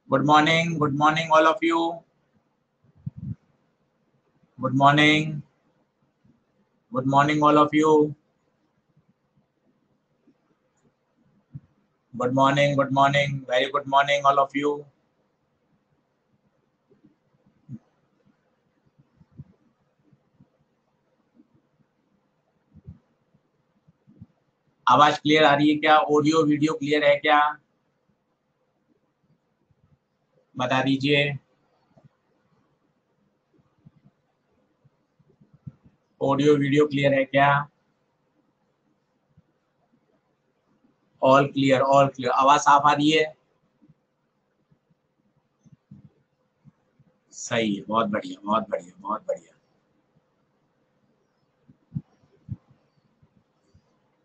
Good morning, all of you. Good morning, all of you. Good morning, very good morning, all of you. आवाज clear आ रही है क्या? Audio video clear है क्या? बता दीजिए। ऑडियो वीडियो क्लियर है क्या? All clear, all clear. आवाज साफ आ रही है? सही है, बहुत बढ़िया, बहुत बढ़िया, बहुत बढ़िया।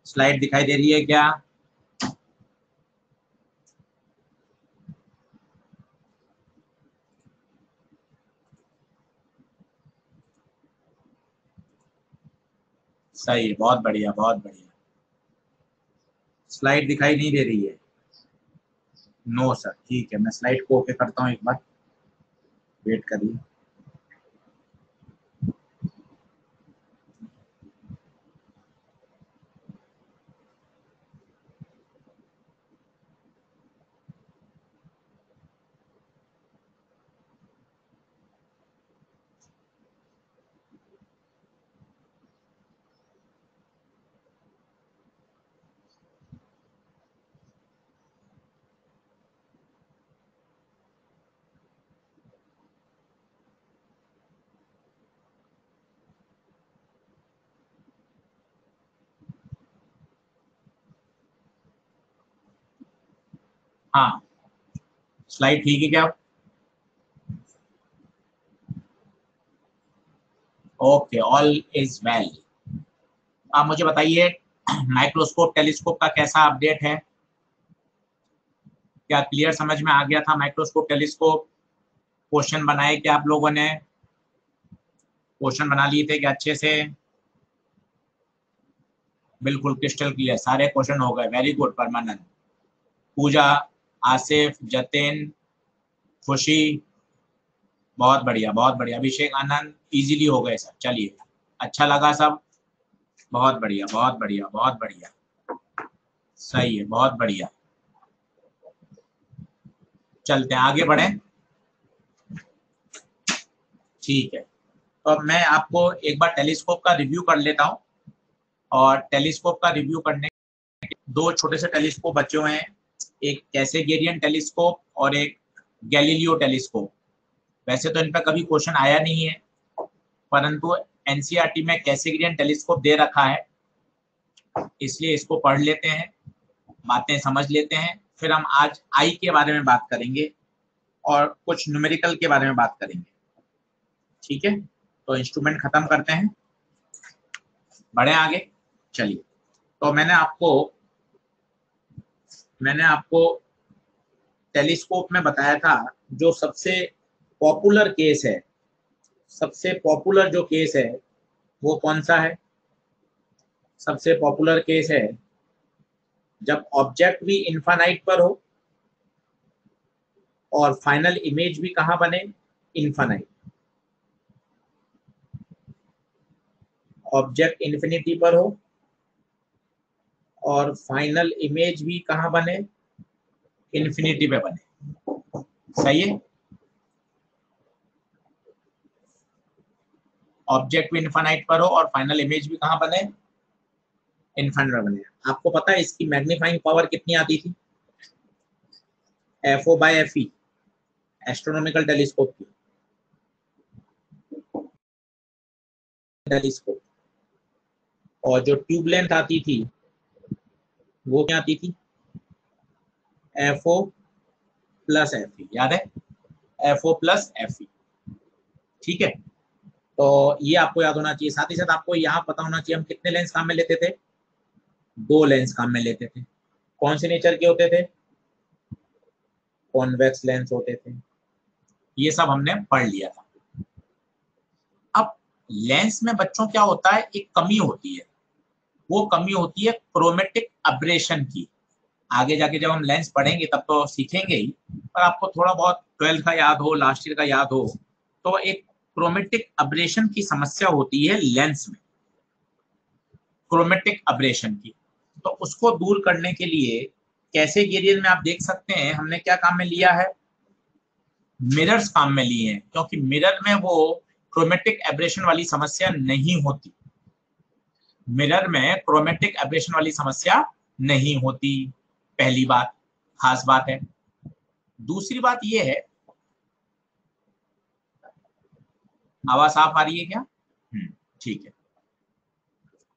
स्लाइड दिखाई दे रही है क्या? सही है, बहुत बढ़िया, बहुत बढ़िया। स्लाइड दिखाई नहीं दे रही है? नो सर, ठीक है, मैं स्लाइड को ओके करता हूँ, एक बार वेट करिए। हाँ, स्लाइड ठीक है क्या? Okay, all is well. आप मुझे बताइए, माइक्रोस्कोप टेलीस्कोप का कैसा अपडेट है? क्या क्लियर समझ में आ गया था? माइक्रोस्कोप टेलीस्कोप क्वेश्चन बनाए क्या आप लोगों ने? क्वेश्चन बना लिए थे क्या अच्छे से? बिल्कुल क्रिस्टल क्लियर, सारे क्वेश्चन हो गए। Very good. परमानंद, पूजा, आसिफ, जतिन, खुशी, बहुत बढ़िया, बहुत बढ़िया। अभिषेक, आनंद, इजीली हो गए सब। चलिए, अच्छा लगा सब? बहुत बढ़िया, बहुत बढ़िया, बहुत बढ़िया। सही है, बहुत बढ़िया। चलते हैं, आगे बढ़े। ठीक है, तो अब मैं आपको एक बार टेलीस्कोप का रिव्यू कर लेता हूँ। और टेलीस्कोप का रिव्यू करने के दो छोटे से टेलीस्कोप बचे हुए हैं, एक कैसेगेरियन टेलीस्कोप और एक गैलीलियो टेलीस्कोप। वैसे तो इन पर कभी क्वेश्चन आया नहीं है, परंतु एनसीईआरटी में कैसेगेरियन टेलीस्कोप दे रखा है, इसलिए इसको पढ़ लेते हैं, बातें समझ लेते हैं। फिर हम आज आई के बारे में बात करेंगे और कुछ न्यूमेरिकल के बारे में बात करेंगे। ठीक है, तो इंस्ट्रूमेंट खत्म करते हैं, बढ़े आगे। चलिए, तो मैंने आपको टेलीस्कोप में बताया था, जो सबसे पॉपुलर केस है, सबसे पॉपुलर जो केस है वो कौन सा है? सबसे पॉपुलर केस है जब ऑब्जेक्ट भी इनफाइनाइट पर हो और फाइनल इमेज भी कहां बने? इनफाइनाइट। ऑब्जेक्ट इन्फिनिटी पर हो और फाइनल इमेज भी कहां बने? इन्फिनिटी पे बने। सही है, ऑब्जेक्ट भी इनफाइनाइट पर हो और फाइनल इमेज भी कहां बने? इनफाइनाइट में बने। आपको पता है इसकी मैग्नीफाइंग पावर कितनी आती थी? FO by FE, astronomical telescope की। टेलीस्कोप, और जो ट्यूब लेंथ आती थी वो क्या आती थी? FO प्लस FE, याद है? FO plus FE। ठीक है, तो ये आपको याद होना चाहिए। साथ ही साथ आपको यहाँ पता होना चाहिए हम कितने लेंस काम में लेते थे? 2 लेंस काम में लेते थे। कौन से नेचर के होते थे? कॉन्वेक्स लेंस होते थे। ये सब हमने पढ़ लिया था। अब लेंस में बच्चों क्या होता है, एक कमी होती है, वो कमी होती है क्रोमेटिक अब्रेशन की। आगे जाके जब हम लेंस पढ़ेंगे तब तो सीखेंगे ही, पर आपको थोड़ा बहुत 12th का याद हो, लास्ट ईयर का याद हो, तो एक क्रोमेटिक अब्रेशन की समस्या होती है लेंस में, क्रोमेटिक अब्रेशन की। तो उसको दूर करने के लिए कैसे गेरियन में आप देख सकते हैं हमने क्या काम में लिया है, मिरर्स काम में लिए हैं, क्योंकि मिरर में वो क्रोमेटिक एब्रेशन वाली समस्या नहीं होती, मिरर में क्रोमेटिक एब्रेशन वाली समस्या नहीं होती, पहली बात, खास बात है। दूसरी बात ये है, आवाज साफ आ रही है क्या? ठीक है।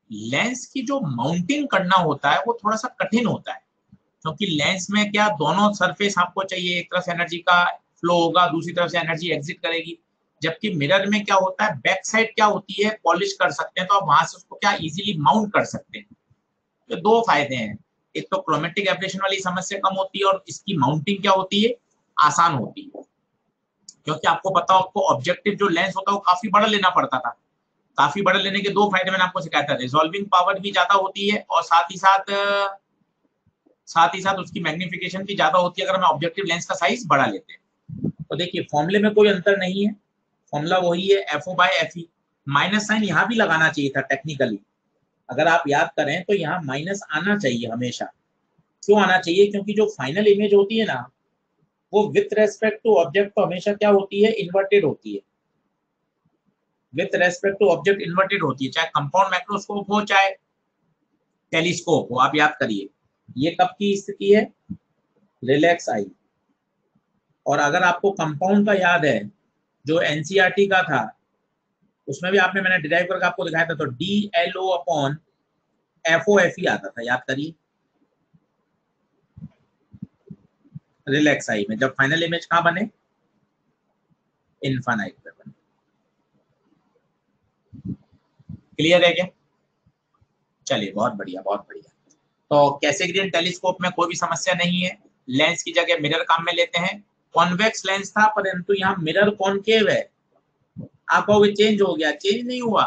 लेंस की जो माउंटिंग करना होता है वो थोड़ा सा कठिन होता है, क्योंकि लेंस में क्या दोनों सरफेस आपको चाहिए, एक तरफ से एनर्जी का फ्लो होगा, दूसरी तरफ से एनर्जी एग्जिट करेगी, जबकि मिरर में क्या होता है, बैक साइड क्या होती है, पॉलिश कर सकते हैं, तो आप वहां से उसको क्या इजीली माउंट कर सकते हैं। तो दो फायदे हैं, एक तो क्रोमेटिक एब्रेशन वाली समस्या कम होती है और इसकी माउंटिंग क्या होती है, आसान होती है, क्योंकि आपको पता हो, आपको ऑब्जेक्टिव जो लेंस होता है वो काफी बड़ा लेना पड़ता था। काफी बड़ा लेने के दो फायदे मैंने आपको सिखाया था, रिजॉल्विंग पावर भी ज्यादा होती है और साथ ही साथ उसकी मैग्निफिकेशन भी ज्यादा होती है अगर हम ऑब्जेक्टिव लेंस का साइज बड़ा लेते हैं। तो देखिए फॉर्मूले में कोई अंतर नहीं है, फॉर्मूला वही है, FO by FE। Minus sign यहाँ भी लगाना चाहिए था टेक्निकली, अगर आप याद करें तो यहाँ माइनस आना चाहिए हमेशा। क्यों आना चाहिए? क्योंकि जो फाइनल इमेज होती है ना, वो विथ रेस्पेक्ट टू ऑब्जेक्ट तो हमेशा क्या होती है, इन्वर्टेड होती है, with respect to object inverted होती है, चाहे कंपाउंड माइक्रोस्कोप हो चाहे टेलीस्कोप हो। आप याद करिए ये कब की स्थिति है, रिलैक्स आई। और अगर आपको कंपाउंड का याद है जो एनसीईआरटी का था, उसमें भी आपने मैंने डिराइव करके आपको दिखाया था, तो DLO अपॉन FOFE आता था, याद करिए, रिलैक्स आई में, जब फाइनल इमेज कहां बने, इनफाइनाइट पे बने। क्लियर है क्या? चलिए बहुत बढ़िया, बहुत बढ़िया। तो कैसेग्रियन टेलीस्कोप में कोई भी समस्या नहीं है, लेंस की जगह मिरर काम में लेते हैं। कॉन्वेक्स लेंस था परंतु यहाँ मिरर कॉनकेव है, आप कहोगे चेंज हो गया, चेंज नहीं हुआ,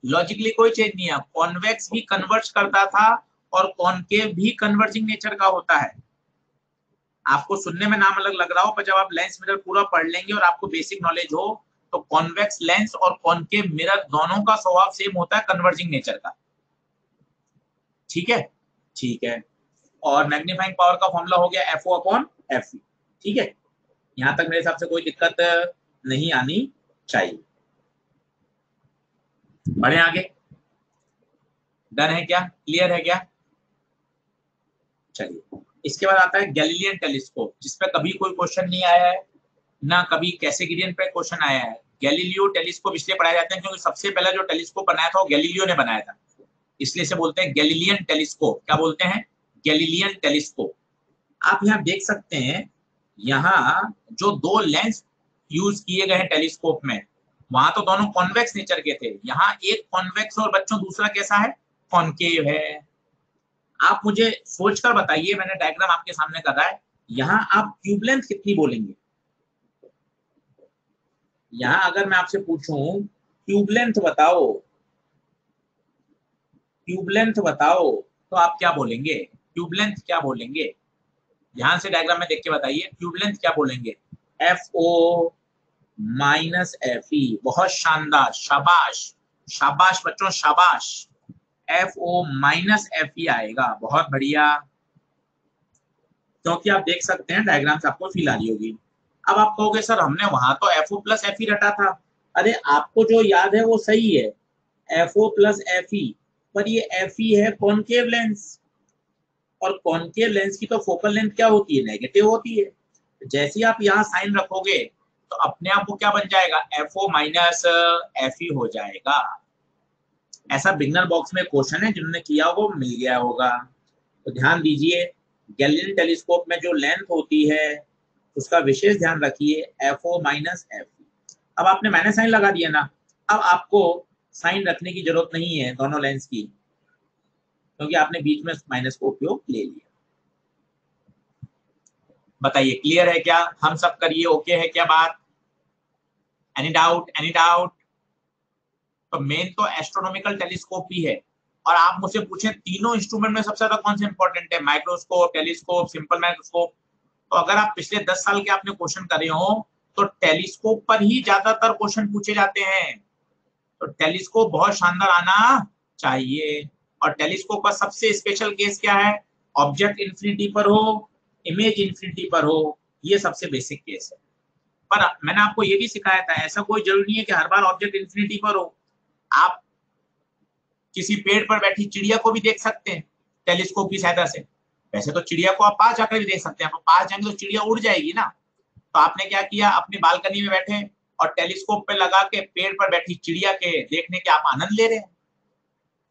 लॉजिकली कोई चेंज नहीं है। कॉन्वेक्स भी कन्वर्ज करता था और कॉनकेव भी कन्वर्जिंग नेचर का होता है। आपको सुनने में नाम अलग लग रहा हो, पर जब आप लेंस मिरर पूरा पढ़ लेंगे और आपको बेसिक नॉलेज हो, तो कॉन्वेक्स लेंस और कॉनकेव मिरर दोनों का स्वभाव सेम होता है, कन्वर्जिंग नेचर का। ठीक है, ठीक है। और मैग्नीफाइंग पावर का फॉर्मूला हो गया FO अपॉन FE। ठीक है, यहां तक मेरे हिसाब से कोई दिक्कत नहीं आनी चाहिए। बढ़े आगे, डन है क्या, क्लियर है क्या? चलिए, इसके बाद आता है गैलीलियन टेलीस्कोप, जिसपे कभी कोई क्वेश्चन नहीं आया है, ना कभी कैसेग्रियन पे क्वेश्चन आया है। गैलीलियो टेलीस्कोप इसलिए पढ़ाए जाते हैं क्योंकि सबसे पहला जो टेलीस्कोप बनाया था वो गैलीलियो ने बनाया था, इसलिए से बोलते हैं गैलीलियन टेलीस्कोप। क्या बोलते हैं? Galilean telescope. आप यहाँ देख सकते हैं, यहाँ जो दो लेंस यूज किए गए हैं टेलीस्कोप में, वहां तो दोनों कॉन्वेक्स नेचर के थे, यहाँ एक कॉन्वेक्स और बच्चों दूसरा कैसा है, कॉनकेव है। आप मुझे सोचकर बताइए, मैंने डायग्राम आपके सामने कर रहा है, यहाँ आप ट्यूब लेंथ कितनी बोलेंगे? यहाँ अगर मैं आपसे पूछूं ट्यूब लेंथ बताओ, ट्यूब लेंथ बताओ, तो आप क्या बोलेंगे? ट्यूब लेंथ क्या बोलेंगे? ध्यान से डायग्राम में देख के बताइए, ट्यूब लेंथ क्या बोलेंगे? FO minus FE। बहुत शानदार, शाबाश, शाबाश बच्चों, शाबाश। FO माइनस FE आएगा, बहुत बढ़िया। क्योंकि आप देख सकते हैं डायग्राम से आपको फील आ रही होगी। अब आप कहोगे सर हमने वहां तो FO प्लस FE रटा था। अरे आपको जो याद है वो सही है, FO प्लस FE, पर ये FE है कॉनकेव लेंस, और कॉनकेव लेंस की तो फोकल लेंथ क्या होती है, नेगेटिव होती है। जैसे ही आप यहाँ साइन रखोगे तो अपने आप वो क्या बन जाएगा, FO माइनस FE हो जाएगा। ऐसा बिगनर बॉक्स में क्वेश्चन है, जिन्होंने किया वो मिल गया होगा। तो ध्यान दीजिए, गैलीलियन टेलीस्कोप में जो लेंथ होती है उसका विशेष ध्यान रखिए, FO माइनस FE। अब आपने माइनस साइन लगा दिया ना, अब आपको साइन रखने की जरूरत नहीं है दोनों लेंस की, क्योंकि आपने बीच में माइनस को उपयोग ले लिया। बताइए क्लियर है क्या? हम सब करिए, ओके है क्या बात? Any doubt, any doubt? तो मेन तो एस्ट्रोनॉमिकल टेलीस्कोप ही है, और आप मुझसे पूछें तीनों इंस्ट्रूमेंट में सबसे ज्यादा कौन सा इंपॉर्टेंट है, माइक्रोस्कोप, टेलीस्कोप, सिंपल माइक्रोस्कोप, तो अगर आप पिछले 10 साल के आपने क्वेश्चन करे हो तो टेलीस्कोप पर ही ज्यादातर क्वेश्चन पूछे जाते हैं। तो टेलीस्कोप बहुत शानदार आना चाहिए। और टेलीस्कोप का सबसे स्पेशल केस क्या है, ऑब्जेक्ट इंफिनिटी पर हो, इमेज इंफिनिटी पर हो, ये सबसे बेसिक केस है। पर मैंने आपको ये भी सिखाया था, ऐसा कोई जरूरी नहीं है कि हर बार ऑब्जेक्ट इंफिनिटी पर हो। आप किसी पेड़ पर बैठी चिड़िया को भी देख सकते हैं टेलीस्कोप की सहायता से। वैसे तो चिड़िया को आप पास जाकर भी देख सकते हैं, आप पास जाएंगे तो चिड़िया उड़ जाएगी ना। तो आपने क्या किया, अपनी बालकनी में बैठे और टेलीस्कोप पे लगा के पेड़ पर बैठी चिड़िया के देखने के आप आनंद ले रहे हैं।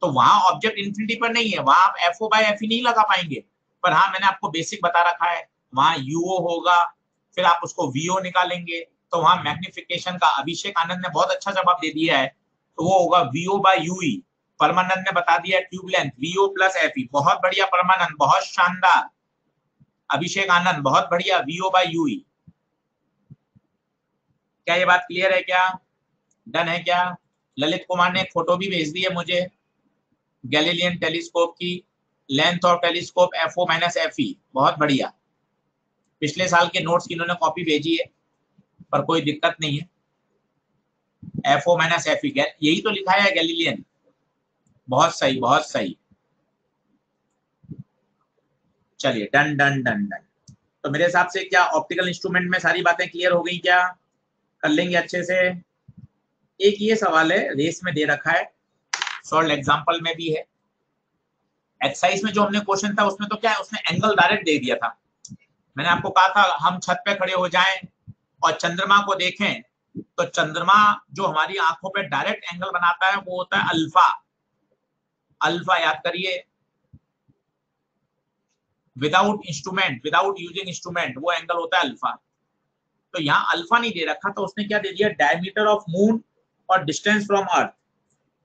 तो वहां ऑब्जेक्ट इंफिनिटी पर नहीं है, वहां आप एफओ बाय एफ नहीं लगा पाएंगे। पर हाँ, मैंने आपको बेसिक बता रखा है, वहां यूओ होगा, फिर आप उसको वीओ निकालेंगे, तो वहां मैग्निफिकेशन का अभिषेक आनंद ने बहुत अच्छा जवाब दे दिया है, तो वो होगा वीओ बाय यूई। परमानंद ने बता दिया tube length VO plus F. बहुत बढ़िया परमानंद, बहुत शानदार। अभिषेक आनंद बहुत बढ़िया, वीओ बाय यूई। क्या ये बात क्लियर है क्या, डन है क्या? ललित कुमार ने एक फोटो भी भेज दी है मुझे गैलीलियन टेलीस्कोप की, length of telescope FO minus FE, बहुत बढ़िया। पिछले साल के नोट्स की इन्होंने कॉपी भेजी है, पर कोई दिक्कत नहीं है। एफओ माइनस एफई यही तो लिखा है गैलीलियन, बहुत सही बहुत सही। चलिए डन डन डन डन। तो मेरे हिसाब से क्या ऑप्टिकल इंस्ट्रूमेंट में सारी बातें क्लियर हो गई क्या, कर लेंगे अच्छे से। एक ये सवाल है रेस में दे रखा है, सॉल्व एग्जांपल में भी है। एक्सरसाइज में जो हमने क्वेश्चन था उसमें तो क्या है, उसने एंगल डायरेक्ट दे दिया था। मैंने आपको कहा था हम छत पे खड़े हो जाएं और चंद्रमा को देखें, तो चंद्रमा जो हमारी आंखों पे डायरेक्ट एंगल बनाता है वो होता है अल्फा। अल्फा याद करिए, without instrument, without using instrument, वो एंगल होता है अल्फा। तो यहाँ अल्फा नहीं दे रखा, तो उसने क्या दे दिया, डायमीटर ऑफ मून और डिस्टेंस फ्रॉम अर्थ।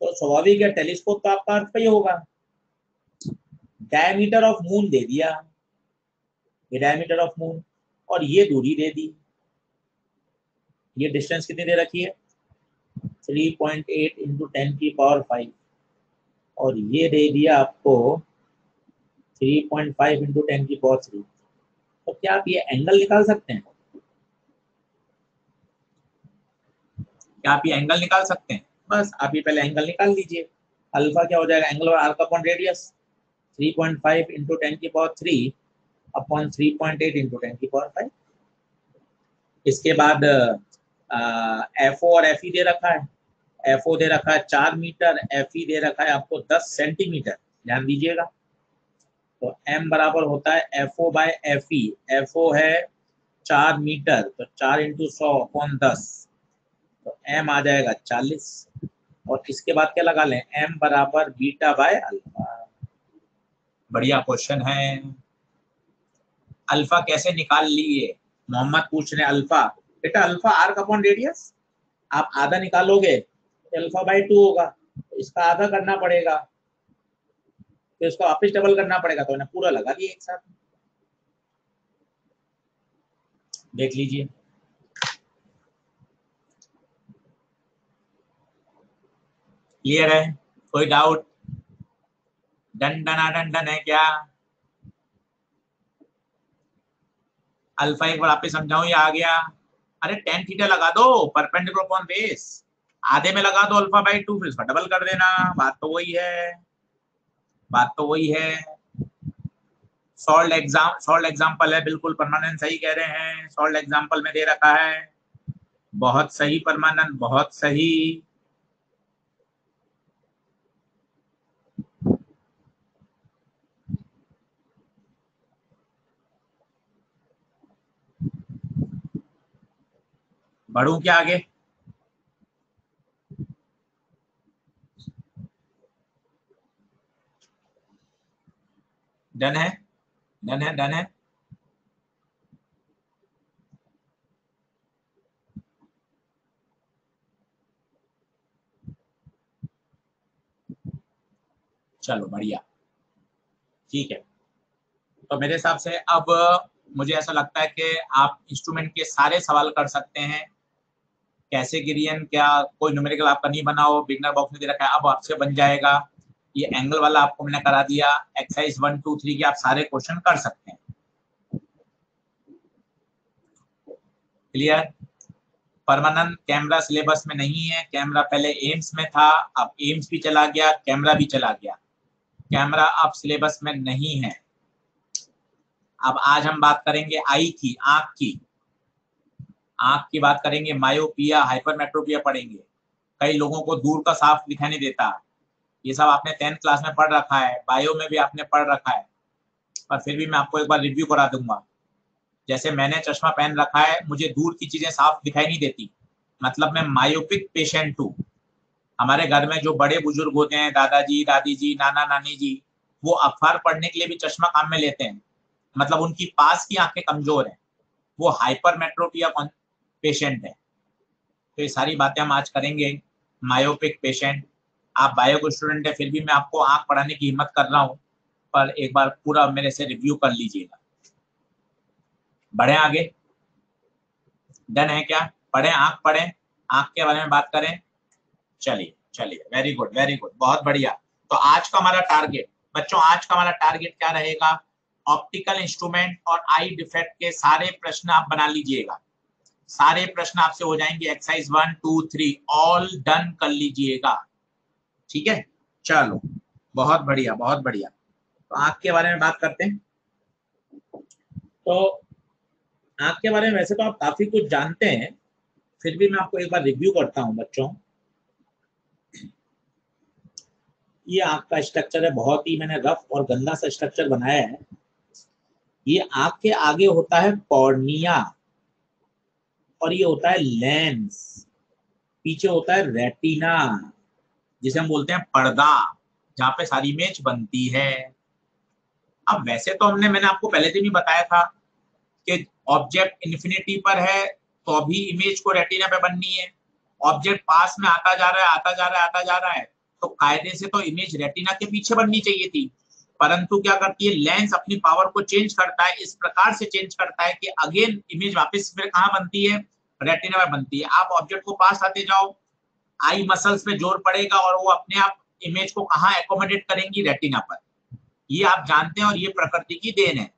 तो स्वाभाविक है टेलीस्कोप तो आपका अर्थ पे ही होगा, डायमीटर ऑफ मून दे दिया, ये डायमीटर ऑफ मून, और ये दूरी दे दी। ये डिस्टेंस कितनी दे रखी है, 3.8 इंटू 10⁵, और ये दे दिया आपको 3.5 इंटू 10⁵। तो क्या आप ये एंगल निकाल सकते हैं, क्या आप ये एंगल निकाल सकते हैं? बस आप ये पहले एंगल निकाल लीजिए। अल्फा क्या हो जाएगा, एंगल और arc upon radius, 3.5 into 10⁵ upon 3.8 into 10⁵। इसके बाद एफओ और एफई दे रखा है। एफओ दे रखा है 4 मीटर, एफई दे रखा है आपको 10 सेंटीमीटर, ध्यान दीजिएगा। तो एम बराबर होता है एफओ बाय एफई। एफओ है 4 मीटर, तो 4 इंटू 100 अपॉन 10, तो एम आ जाएगा 40। और इसके बाद क्या लगा लें, एम बराबर बीटा बाय अल्फा। बढ़िया क्वेश्चन है। अल्फा कैसे निकाल लिए, मोहम्मद पूछ रहे अल्फा। बेटा अल्फा आर्क अपॉन रेडियस, आप आधा निकालोगे तो अल्फा बाय 2 होगा, तो इसका आधा करना पड़ेगा, तो इसको वापस डबल करना पड़ेगा, तो मैंने पूरा लगा दिया एक साथ। देख लीजिए, क्लियर है, कोई डाउट? डन डना डन डन है क्या? अल्फा एक बार आपसे समझाऊं, या आ गया? अरे टेन थीटा लगा दो परपेंडिकुलर अपॉन बेस, आधे में लगा दो अल्फा बाई 2, फिर इसका डबल कर देना, बात तो वही है, बात तो वही है। सॉल्व एग्जाम्पल है, बिल्कुल परमानेंट सही कह रहे हैं, सॉल्व एग्जाम्पल में दे रखा है, बहुत सही परमानेंट, बहुत सही। बढ़ू क्या आगे? डन है, डन है, डन है। चलो बढ़िया, ठीक है। तो मेरे हिसाब से अब मुझे ऐसा लगता है कि आप इंस्ट्रूमेंट के सारे सवाल कर सकते हैं। कैसे गिरियन, क्या कोई न्यूमेरिकल आपका नहीं बना हो, बिगनर बॉक्स में दे रखा है, अब आपसे बन जाएगा। ये एंगल वाला आपको मैंने करा दिया। एक्सरसाइज 1 2 3 के आप सारे क्वेश्चन कर सकते हैं। क्लियर? परमानेंट कैमरा सिलेबस में नहीं है। कैमरा पहले एम्स में था, अब एम्स भी चला गया, कैमरा भी चला गया। कैमरा अब सिलेबस में नहीं है। अब आज हम बात करेंगे आई की, आंख की। आंख की बात करेंगे। मायोपिया, हाइपरमेट्रोपिया पढ़ेंगे। कई लोगों को दूर का साफ दिखाई नहीं देता। ये सब आपने 10th क्लास में पढ़ रखा है, बायो में भी आपने पढ़ रखा है, पर फिर भी मैं आपको एक बार रिव्यू करा दूंगा। जैसे मैंने चश्मा पहन रखा है, मुझे दूर की चीजें साफ दिखाई नहीं देती, मतलब मैं मायोपिक पेशेंट हूँ। हमारे घर में जो बड़े बुजुर्ग होते हैं, दादाजी दादी जी, नाना नानी जी, वो अखबार पढ़ने के लिए भी चश्मा काम में लेते हैं, मतलब उनकी पास की आंखें कमजोर है, वो हाइपरमेट्रोपिया पेशेंट है। तो ये सारी बातें हम आज करेंगे। मायोपिक पेशेंट, आप बायो के स्टूडेंट है, फिर भी मैं आपको आंख पढ़ाने की हिम्मत कर रहा हूँ, पर एक बार पूरा मेरे से रिव्यू कर लीजिएगा। बढ़े आगे? डन है क्या? पढ़े, आंख पढ़े, आंख के बारे में बात करें। चलिए चलिए, वेरी गुड वेरी गुड, बहुत बढ़िया। तो आज का हमारा टारगेट बच्चों, आज का हमारा टारगेट क्या रहेगा? ऑप्टिकल इंस्ट्रूमेंट और आई डिफेक्ट के सारे प्रश्न आप बना लीजिएगा। सारे प्रश्न आपसे हो जाएंगे। एक्सरसाइज 1 2 3 ऑल डन कर लीजिएगा। ठीक है, चलो बहुत बढ़िया बहुत बढ़िया। तो आंख के बारे में बात करते हैं। तो आंख के बारे में वैसे तो आप काफी कुछ जानते हैं, फिर भी मैं आपको एक बार रिव्यू करता हूं बच्चों। ये आंख का स्ट्रक्चर है, बहुत ही मैंने रफ और गंदा सा स्ट्रक्चर बनाया है। ये आंख के आगे होता है कॉर्निया, और ये होता है लेंस। पीछे होता है रेटिना, जिसे हम बोलते हैं पर्दा, जहां पे सारी इमेज बनती है। अब वैसे तो मैंने आपको पहले दिन ही बताया था कि ऑब्जेक्ट इन्फिनिटी पर है तो अभी इमेज को रेटिना पे बननी है। ऑब्जेक्ट पास में आता जा रहा है आता जा रहा है आता जा रहा है, तो कायदे से तो इमेज रेटिना के पीछे बननी चाहिए थी। परंतु क्या करती है, लेंस अपनी पावर को चेंज करता है, इस प्रकार से चेंज करता है कि अगेन इमेज वापस फिर कहाँ बनती है? रेटिना में बनती है। आप ऑब्जेक्ट को पास आते जाओ, आई मसल्स पे जोर पड़ेगा और वो अपने आप इमेज को कहाँ एकोमोडेट करेंगी? रेटिना पर। ये आप जानते हैं, और ये प्रकृति की देन है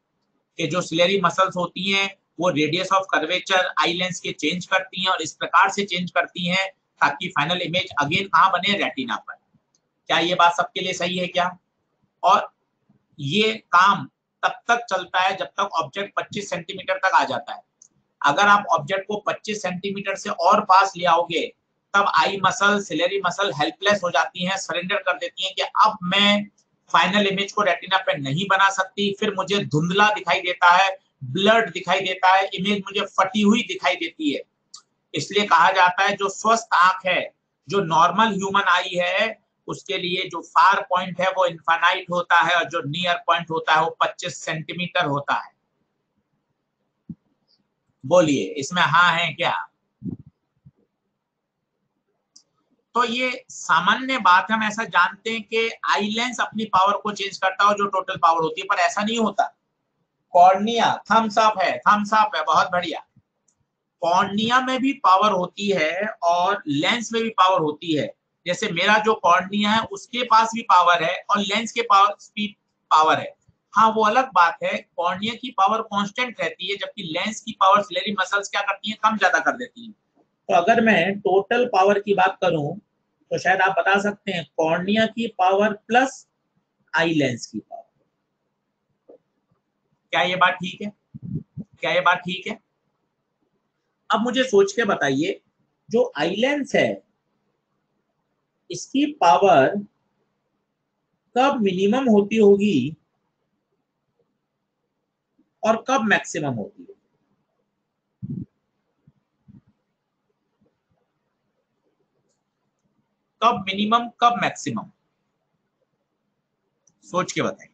कि जो सिलेरी मसल्स होती हैं वो radius of curvature eye lens के चेंज करती हैं, और इस प्रकार से चेंज करती हैं ताकि फाइनल इमेज अगेन कहाँ बने? रेटिना पर। क्या ये बात सबके लिए सही है क्या? और ये काम तब तक चलता है जब तक ऑब्जेक्ट 25 सेंटीमीटर तक आ जाता है। अगर आप ऑब्जेक्ट को 25 सेंटीमीटर से और पास ले आओगे, तब आई मसल, सिलेरी मसल हेल्पलेस हो जाती हैं, सरेंडर कर देती हैं कि अब मैं फाइनल इमेज को रेटिना पे नहीं बना सकती, फिर मुझे धुंधला दिखाई देता है, ब्लड दिखाई देता है, इमेज मुझे फटी हुई दिखाई देती है। इसलिए कहा जाता है जो स्वस्थ आंख है, जो नॉर्मल ह्यूमन आई है, उसके लिए जो फार पॉइंट है वो इनफाइनाइट होता है, और जो नियर पॉइंट होता है वो 25 सेंटीमीटर होता है। बोलिए, इसमें हाँ है क्या? तो ये सामान्य बात, हम ऐसा जानते हैं कि आई लेंस अपनी पावर को चेंज करता है जो टोटल पावर होती है, पर ऐसा नहीं होता। कॉर्निया, थम्स अप है, थम्स अप है, बहुत बढ़िया। कॉर्निया में भी पावर होती है और लेंस में भी पावर होती है। जैसे मेरा जो कॉर्निया है उसके पास भी पावर है और लेंस के पास भी पावर है। हाँ, वो अलग बात है, कॉर्निया की पावर कांस्टेंट रहती है, जबकि लेंस की पावर सिलेरी मसल्स क्या करती हैं? कम ज्यादा कर देती हैं। तो अगर मैं टोटल पावर की बात करूं तो शायद आप बता सकते हैं कॉर्निया की पावर प्लस आई लेंस की पावर। क्या ये बात ठीक है? क्या ये बात ठीक है? अब मुझे सोच के बताइए, जो आई लेंस है इसकी पावर कब मिनिमम होती होगी और कब मैक्सिमम होती है? कब मिनिमम कब मैक्सिमम? सोच के बताइए।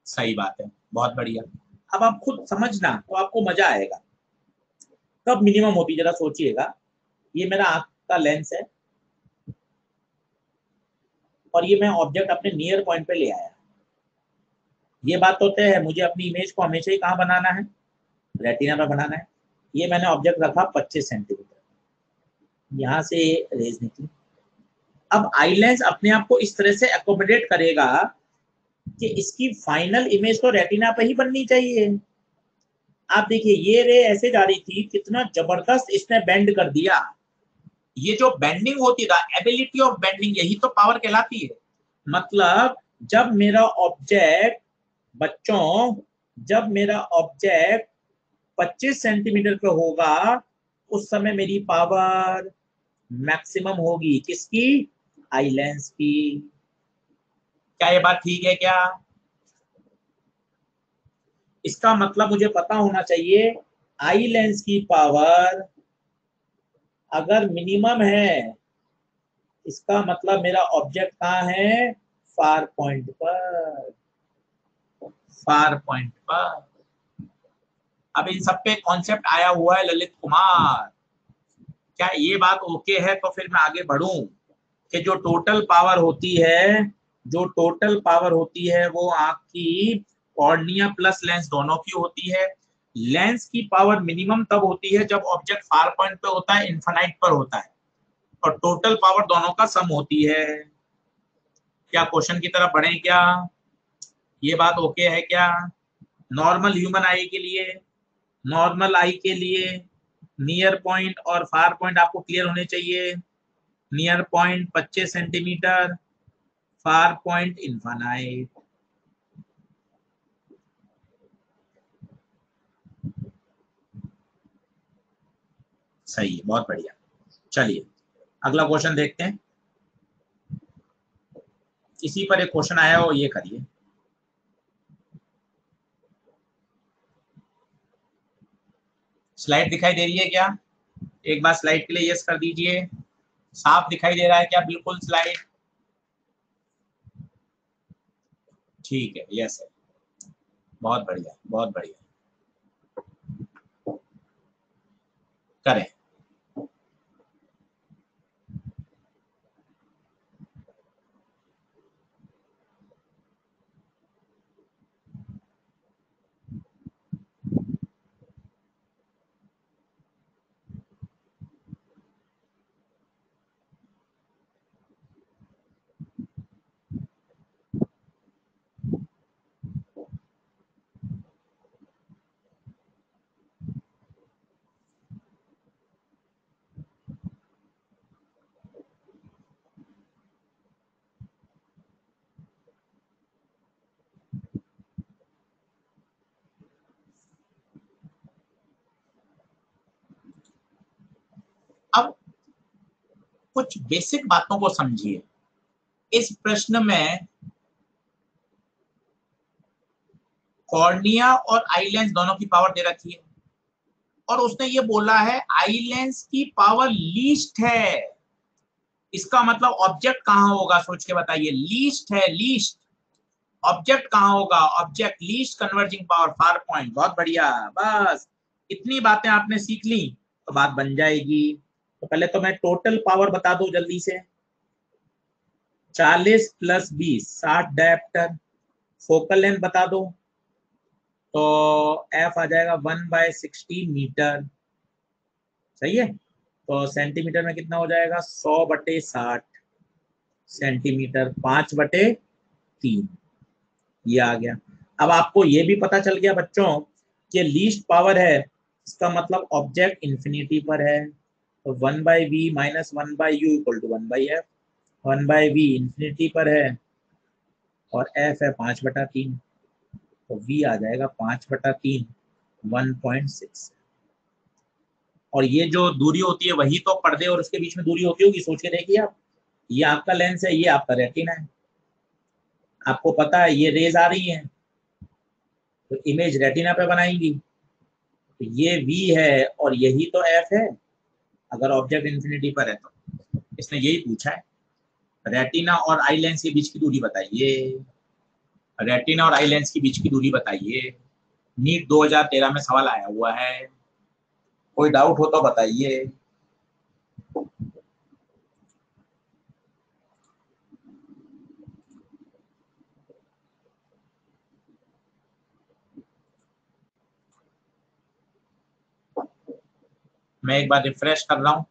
सही बात है, बहुत बढ़िया। अब आप खुद समझना तो आपको मजा आएगा। कब मिनिमम होती, जरा सोचिएगा। ये मेरा आंख का लेंस है, और ये मैं ऑब्जेक्ट अपने नियर पॉइंट पे ले आया। ये बात तो तय है, मुझे अपनी इमेज को हमेशा ही कहाँ बनाना है, रेटिना पे बनाना है। ये मैंने ऑब्जेक्ट रखा 25 सेंटीमीटर, यहाँ से रेज निकली। अब आई लेंस अपने आप को इस तरह से एकोमोडेट करेगा कि इसकी फाइनल इमेज तो रेटिना पे ही बननी चाहिए। आप देखिए ये रे ऐसे जा रही थी, कितना जबरदस्त इसने बेंड कर दिया। ये जो बेंडिंग होती है, एबिलिटी ऑफ बेंडिंग, यही तो पावर कहलाती है। मतलब जब मेरा ऑब्जेक्ट, बच्चों, जब मेरा ऑब्जेक्ट 25 सेंटीमीटर पे होगा, उस समय मेरी पावर मैक्सिमम होगी किसकी, आई लेंस की। क्या ये बात ठीक है क्या? इसका मतलब मुझे पता होना चाहिए आई लेंस की पावर अगर मिनिमम है, इसका मतलब मेरा ऑब्जेक्ट कहाँ है, फार पॉइंट पर, फार पॉइंट पर। अब इन सब पे कॉन्सेप्ट आया हुआ है ललित कुमार। क्या ये बात ओके है? तो फिर मैं आगे बढ़ूं कि जो टोटल पावर होती है, जो टोटल पावर होती है वो आंख की कॉर्निया प्लस लेंस दोनों की होती है। लेंस की पावर मिनिमम तब होती है जब ऑब्जेक्ट फार पॉइंट पे होता है, इन्फिनाइट पर होता है, और टोटल पावर दोनों का सम होती है। क्या क्वेश्चन की तरफ बढ़े क्या? ये बात ओके है क्या? नॉर्मल ह्यूमन आई के लिए, नॉर्मल आई के लिए नियर पॉइंट और फार पॉइंट आपको क्लियर होने चाहिए। Near point 25 centimetre, far point infinite. सही है, बहुत बढ़िया। चलिए अगला क्वेश्चन देखते हैं। इसी पर एक क्वेश्चन आया हो, ये करिए। स्लाइड दिखाई दे रही है क्या? एक बार स्लाइड के लिए यस कर दीजिए। साफ दिखाई दे रहा है क्या? बिल्कुल स्लाइड ठीक है, यस है। बहुत बढ़िया, बहुत बढ़िया। करें। अब कुछ बेसिक बातों को समझिए। इस प्रश्न में कॉर्निया और आई लेंस दोनों की पावर दे रखी है, और उसने ये बोला है आई लेंस की पावर लीस्ट है। इसका मतलब ऑब्जेक्ट कहां होगा, सोच के बताइए। लीस्ट है, लीस्ट। ऑब्जेक्ट कहां होगा, object least converging power far point. बहुत बढ़िया। बस इतनी बातें आपने सीख ली तो बात बन जाएगी। तो पहले तो मैं टोटल पावर बता दूं जल्दी से। 40 प्लस 20 60 डायप्टर। फोकल लेंथ बता दो तो एफ आ जाएगा 1/60 मीटर। सही है। तो सेंटीमीटर में कितना हो जाएगा, 100/60 सेंटीमीटर, 5/3। ये आ गया। अब आपको ये भी पता चल गया बच्चों कि लीस्ट पावर है, इसका मतलब ऑब्जेक्ट इंफिनिटी पर है। तो 1/v minus 1/u equal to 1/f। 1/v infinity पर है और f है 5/3, तो v आ जाएगा 5/3, 1.6। और ये जो दूरी होती है वही तो पर्दे और उसके बीच में दूरी होती होगी, सोच के देखिए आप। ये आपका लेंस है, ये आपका रेटिना है। आपको पता है ये रेज आ रही हैं तो इमेज रेटिना पे बनाएंगी। तो ये v है और यही तो f है अगर ऑब्जेक्ट इंफिनिटी पर है तो। इसने यही पूछा है, रेटिना और आई लेंस के बीच की दूरी बताइए। रेटिना और आई लेंस के बीच की दूरी बताइए। नीट 2013 में सवाल आया हुआ है, कोई डाउट हो तो बताइए। मैं एक बार रिफ्रेश कर रहा हूँ,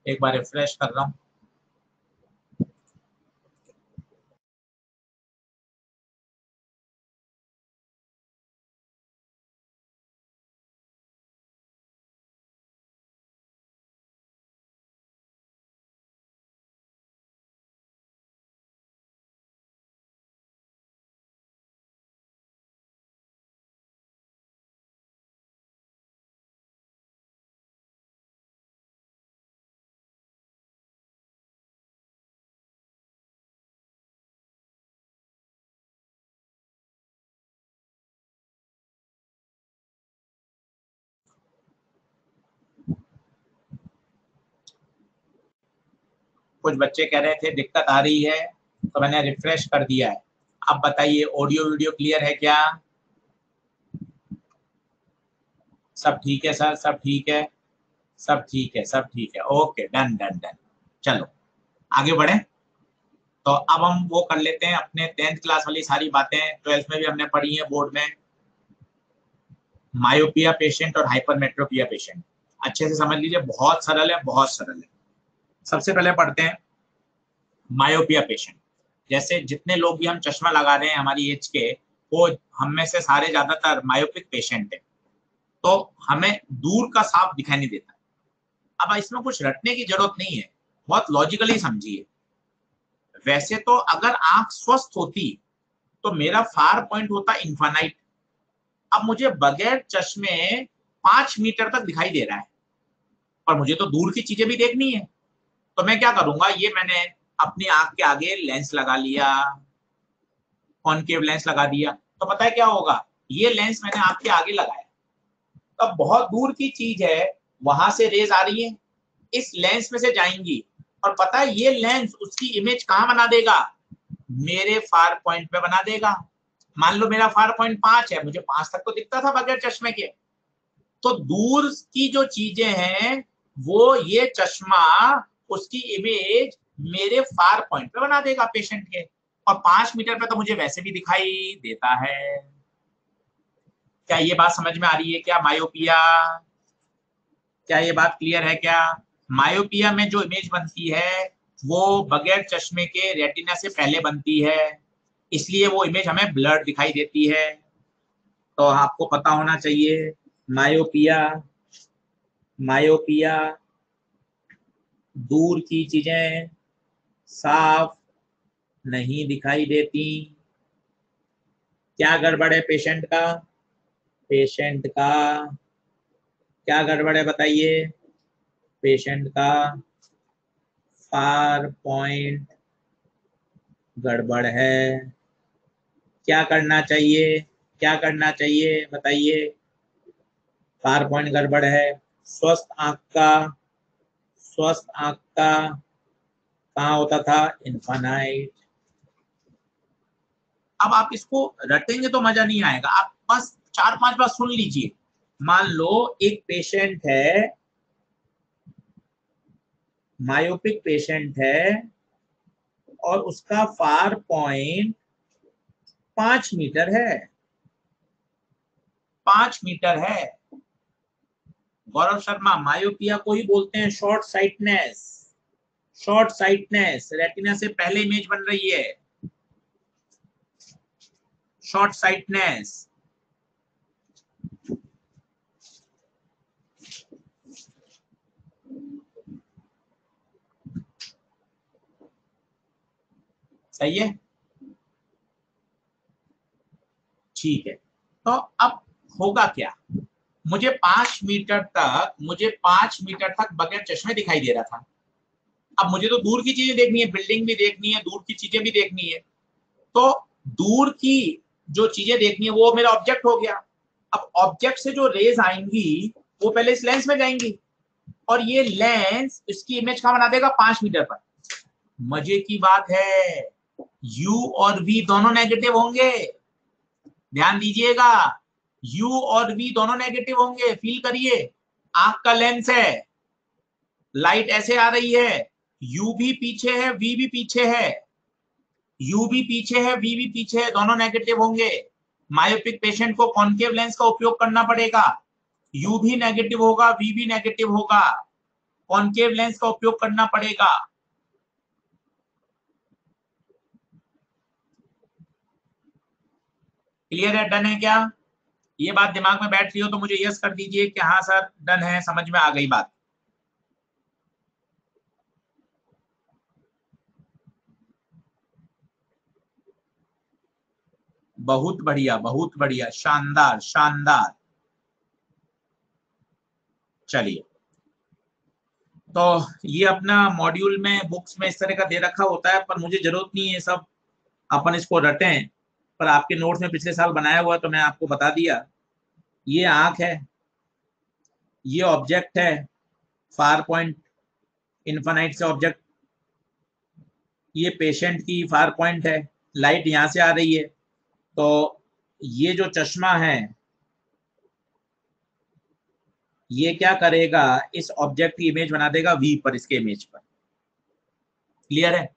एक बार रिफ्रेश कर रहा हूँ। कुछ बच्चे कह रहे थे दिक्कत आ रही है, तो मैंने रिफ्रेश कर दिया है। अब बताइए ऑडियो वीडियो क्लियर है क्या? सब ठीक है सर, सब ठीक है, सब ठीक है, सब ठीक है। Okay, done done done. चलो आगे बढ़े। तो अब हम वो कर लेते हैं अपने 10th क्लास वाली सारी बातें 12th में भी हमने पढ़ी है बोर्ड में। मायोपिया पेशेंट और हाइपरमेट्रोपिया पेशेंट अच्छे से समझ लीजिए, बहुत सरल है, बहुत सरल है। सबसे पहले पढ़ते हैं मायोपिया पेशेंट। जैसे जितने लोग भी हम चश्मा लगा रहे हैं हमारी एज के, वो हम में से सारे ज्यादातर मायोपिक पेशेंट है, तो हमें दूर का साफ दिखाई नहीं देता। अब इसमें कुछ रटने की जरूरत नहीं है, बहुत लॉजिकली समझिए। वैसे तो अगर आंख स्वस्थ होती तो मेरा फार पॉइंट होता इन्फानाइट। अब मुझे बगैर चश्मे 5 मीटर तक दिखाई दे रहा है, और मुझे तो दूर की चीजें भी देखनी है। तो मैं क्या करूंगा, ये मैंने अपनी आंख के आगे लेंस लगा लिया, कॉनकेव लेंस लगा दिया। तो पता है क्या होगा, ये लेंस मैंने आंख के आगे लगाया, तब बहुत दूर की चीज है, वहां से रेज आ रही है, इस लेंस में से जाएंगी, और पता है ये लेंस उसकी इमेज कहां बना देगा, मेरे फार पॉइंट पे बना देगा। मान लो मेरा फार पॉइंट 5 है, मुझे 5 तक तो दिखता था बगैर चश्मे के। तो दूर की जो चीजें हैं वो ये चश्मा उसकी इमेज मेरे फार पॉइंट पे बना देगा पेशेंट के, और 5 मीटर पे तो मुझे वैसे भी दिखाई देता है। क्या ये बात समझ में आ रही है क्या? मायोपिया, क्या ये बात क्लियर है क्या? मायोपिया में जो इमेज बनती है वो बगैर चश्मे के रेटिना से पहले बनती है, इसलिए वो इमेज हमें ब्लर दिखाई देती है। तो आपको पता होना चाहिए मायोपिया, मायोपिया दूर की चीजें साफ नहीं दिखाई देती। क्या गड़बड़ है पेशेंट का? पेशेंट का क्या गड़बड़ है बताइए? पेशेंट का फार पॉइंट गड़बड़ है। क्या करना चाहिए, क्या करना चाहिए बताइए? फार पॉइंट गड़बड़ है। स्वस्थ आंख का, स्वस्थ आंख का कहाँ होता था? इन्फानाइट। अब आप इसको रटेंगे तो मजा नहीं आएगा, आप बस 4-5 बार सुन लीजिए। मान लो एक पेशेंट है, मायोपिक पेशेंट है, और उसका फार पॉइंट 5 मीटर है, 5 मीटर है। गौरव शर्मा, मायोपिया को ही बोलते हैं short sightedness. Short sightedness, retina से पहले इमेज बन रही है, शॉर्ट साइटनेस। सही है, ठीक है। तो अब होगा क्या, मुझे 5 मीटर तक बगैर चश्मे दिखाई दे रहा था। अब मुझे तो दूर की चीजें देखनी है, बिल्डिंग भी देखनी है, दूर की चीजें भी देखनी है। तो दूर की जो चीजें देखनी है वो मेरा ऑब्जेक्ट हो गया। अब ऑब्जेक्ट से जो रेज आएंगी वो पहले इस लेंस में जाएंगी, और ये लेंस इसकी इमेज कहां बना देगा? 5 मीटर पर। मजे की बात है, U और V दोनों नेगेटिव होंगे, ध्यान दीजिएगा। U और V दोनों नेगेटिव होंगे। फील करिए, आंख का लेंस है, लाइट ऐसे आ रही है, U भी पीछे है, V भी पीछे है, U भी पीछे है, V भी पीछे है, दोनों नेगेटिव होंगे। मायोपिक पेशेंट को कॉनकेव लेंस का उपयोग करना पड़ेगा। यू भी नेगेटिव होगा, वी भी नेगेटिव होगा, कॉनकेव लेंस का उपयोग करना पड़ेगा। क्लियर है, डन है क्या? ये बात दिमाग में बैठ रही हो तो मुझे यस कर दीजिए कि हाँ सर डन है, समझ में आ गई बात। बहुत बढ़िया, बहुत बढ़िया, शानदार शानदार। चलिए, तो ये अपना मॉड्यूल में बुक्स में इस तरह का दे रखा होता है, पर मुझे जरूरत नहीं है सब अपन इसको रटें, पर आपके नोट्स में पिछले साल बनाया हुआ तो मैं आपको बता दिया। ये आंख है, ये ऑब्जेक्ट है, फार पॉइंट इन्फानाइट से ऑब्जेक्ट, ये पेशेंट की फार पॉइंट है, लाइट यहां से आ रही है। तो ये जो चश्मा है ये क्या करेगा, इस ऑब्जेक्ट की इमेज बना देगा वी पर, इसके इमेज पर। क्लियर है?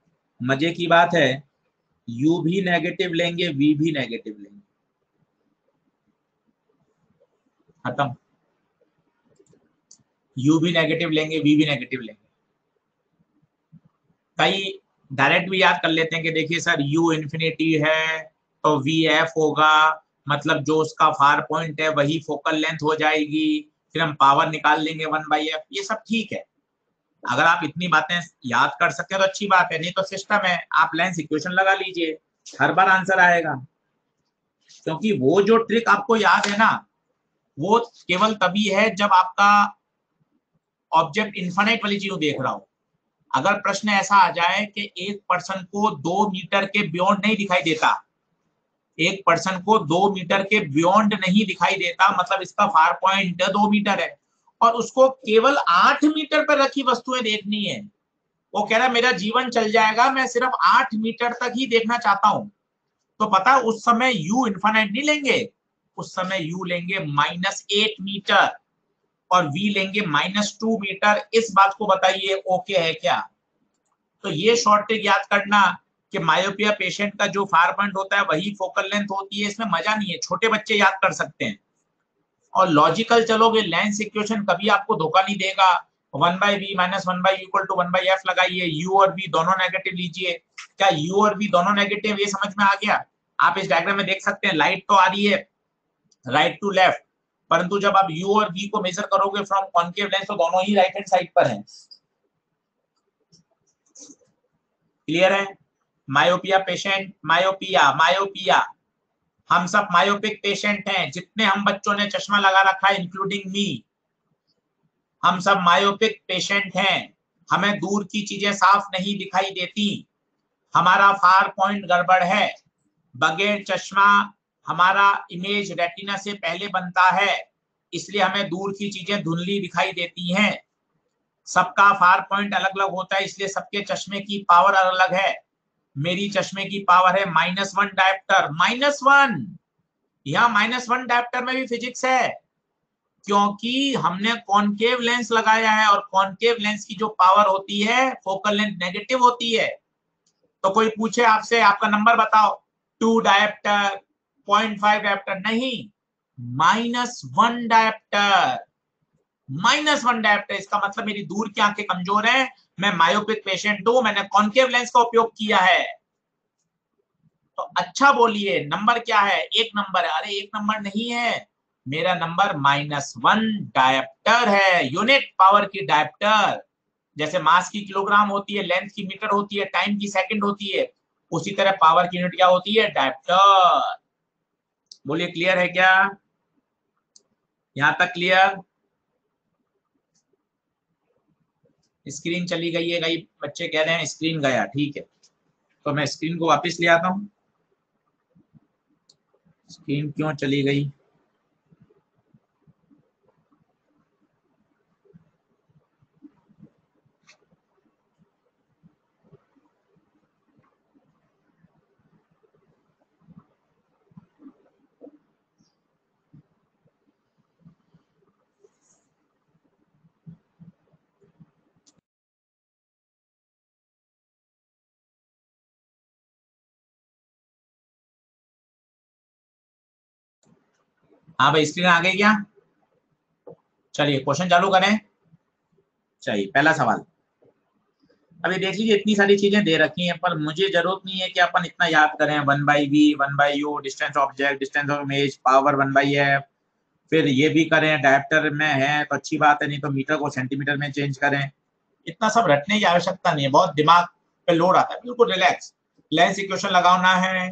मजे की बात है, यू भी नेगेटिव लेंगे, वी भी नेगेटिव लेंगे, खत्म। यू भी नेगेटिव लेंगे, वी भी नेगेटिव लेंगे। कई डायरेक्ट भी याद कर लेते हैं कि देखिए सर यू इन्फिनिटी है तो वी एफ होगा, मतलब जो उसका फार पॉइंट है वही फोकल लेंथ हो जाएगी, फिर हम पावर निकाल लेंगे 1/f। ये सब ठीक है, अगर आप इतनी बातें याद कर सकते हैं तो अच्छी बात है, नहीं तो सिस्टम है, आप लेंस इक्वेशन लगा लीजिए, हर बार आंसर आएगा। क्योंकि वो जो ट्रिक आपको याद है ना, वो केवल तभी है जब आपका ऑब्जेक्ट इन्फानाइट वाली चीज देख रहा हो। अगर प्रश्न ऐसा आ जाए कि एक पर्सन को 2 मीटर के बियॉन्ड नहीं दिखाई देता, एक पर्सन को 2 मीटर के बियॉन्ड नहीं दिखाई देता, मतलब इसका फार पॉइंट 2 मीटर है, और उसको केवल 8 मीटर पर रखी वस्तुएं देखनी है, वो कह रहा है मेरा जीवन चल जाएगा, मैं सिर्फ 8 मीटर तक ही देखना चाहता हूं, तो पता उस समय यू इन्फानाइट नहीं लेंगे, उस समय यू लेंगे -8 मीटर और वी लेंगे -2 मीटर। इस बात को बताइए ओके है क्या? तो ये शॉर्ट ट्रिक याद करना कि मायोपिया पेशेंट का जो फार पॉइंट होता है वही फोकल लेंथ होती है, इसमें मजा नहीं है, छोटे बच्चे याद कर सकते हैं। और लॉजिकल चलोगे, लेंस इक्वेशन कभी आपको धोखा नहीं देगा। 1/v minus 1/u equal to 1/f लगाइए, यू और v दोनों नेगेटिव लीजिए। क्या यू और v दोनों नेगेटिव, ये समझ में आ गया? आप इस डायग्राम में देख सकते हैं, लाइट तो आ रही है राइट टू लेफ्ट, परंतु जब आप u और v को मेजर करोगे फ्रॉम कॉनकेव लेंस तो दोनों ही राइट हैंड साइड पर हैं। क्लियर है? मायोपिया पेशेंट, मायोपिया मायोपिया, हम सब मायोपिक पेशेंट हैं, जितने हम बच्चों ने चश्मा लगा रखा है इंक्लूडिंग मी, हम सब मायोपिक पेशेंट हैं। हमें दूर की चीजें साफ नहीं दिखाई देती, हमारा फार पॉइंट गड़बड़ है। बगैर चश्मा हमारा इमेज रेटिना से पहले बनता है, इसलिए हमें दूर की चीजें धुंधली दिखाई देती हैं। सबका फार पॉइंट अलग अलग होता है, इसलिए सबके चश्मे की पावर अलग अलग है। मेरी चश्मे की पावर है -1 डायप्टर, -1। यहाँ -1 डायप्टर में भी फिजिक्स है, क्योंकि हमने कॉनकेव लेंस लगाया है, और कॉनकेव लेंस की जो पावर होती है फोकल लेंथ नेगेटिव होती है। तो कोई पूछे आपसे आपका नंबर बताओ, 2 डायप्टर, 0.5 डायप्टर, नहीं, -1 डायप्टर, -1 डायप्टर। इसका मतलब मेरी दूर की आंखें कमजोर है, मैं मायोपिक पेशेंट हूं, मैंने कॉनकेव लेंस का उपयोग किया है। तो अच्छा बोलिए नंबर क्या है? 1 नंबर है। अरे 1 नंबर नहीं है, मेरा नंबर -1 डायप्टर है, यूनिट पावर की डायप्टर। जैसे मास की किलोग्राम होती है, लेंथ की मीटर होती है, टाइम की सेकंड होती है, उसी तरह पावर की यूनिट क्या होती है? डायप्टर। बोलिए क्लियर है क्या? यहां तक क्लियर? स्क्रीन चली गई है, कई बच्चे कह रहे हैं स्क्रीन गया, ठीक है, तो मैं स्क्रीन को वापस ले आता हूँ। स्क्रीन क्यों चली गई? हाँ भाई, स्क्रीन आ गई क्या? चलिए क्वेश्चन चालू करें। चलिए पहला सवाल। अभी देख लीजिए इतनी सारी चीजें दे रखी हैं, पर मुझे जरूरत नहीं है कि अपन इतना याद करें। 1/v, 1/u, distance object, distance of image, power 1/f, फिर ये भी करें। डायप्टर में है तो अच्छी बात है, नहीं तो मीटर को सेंटीमीटर में चेंज करें। इतना सब रटने की आवश्यकता नहीं है, बहुत दिमाग पे लोड आता है। बिल्कुल रिलैक्स। लेंस इक्वेशन लगाना है,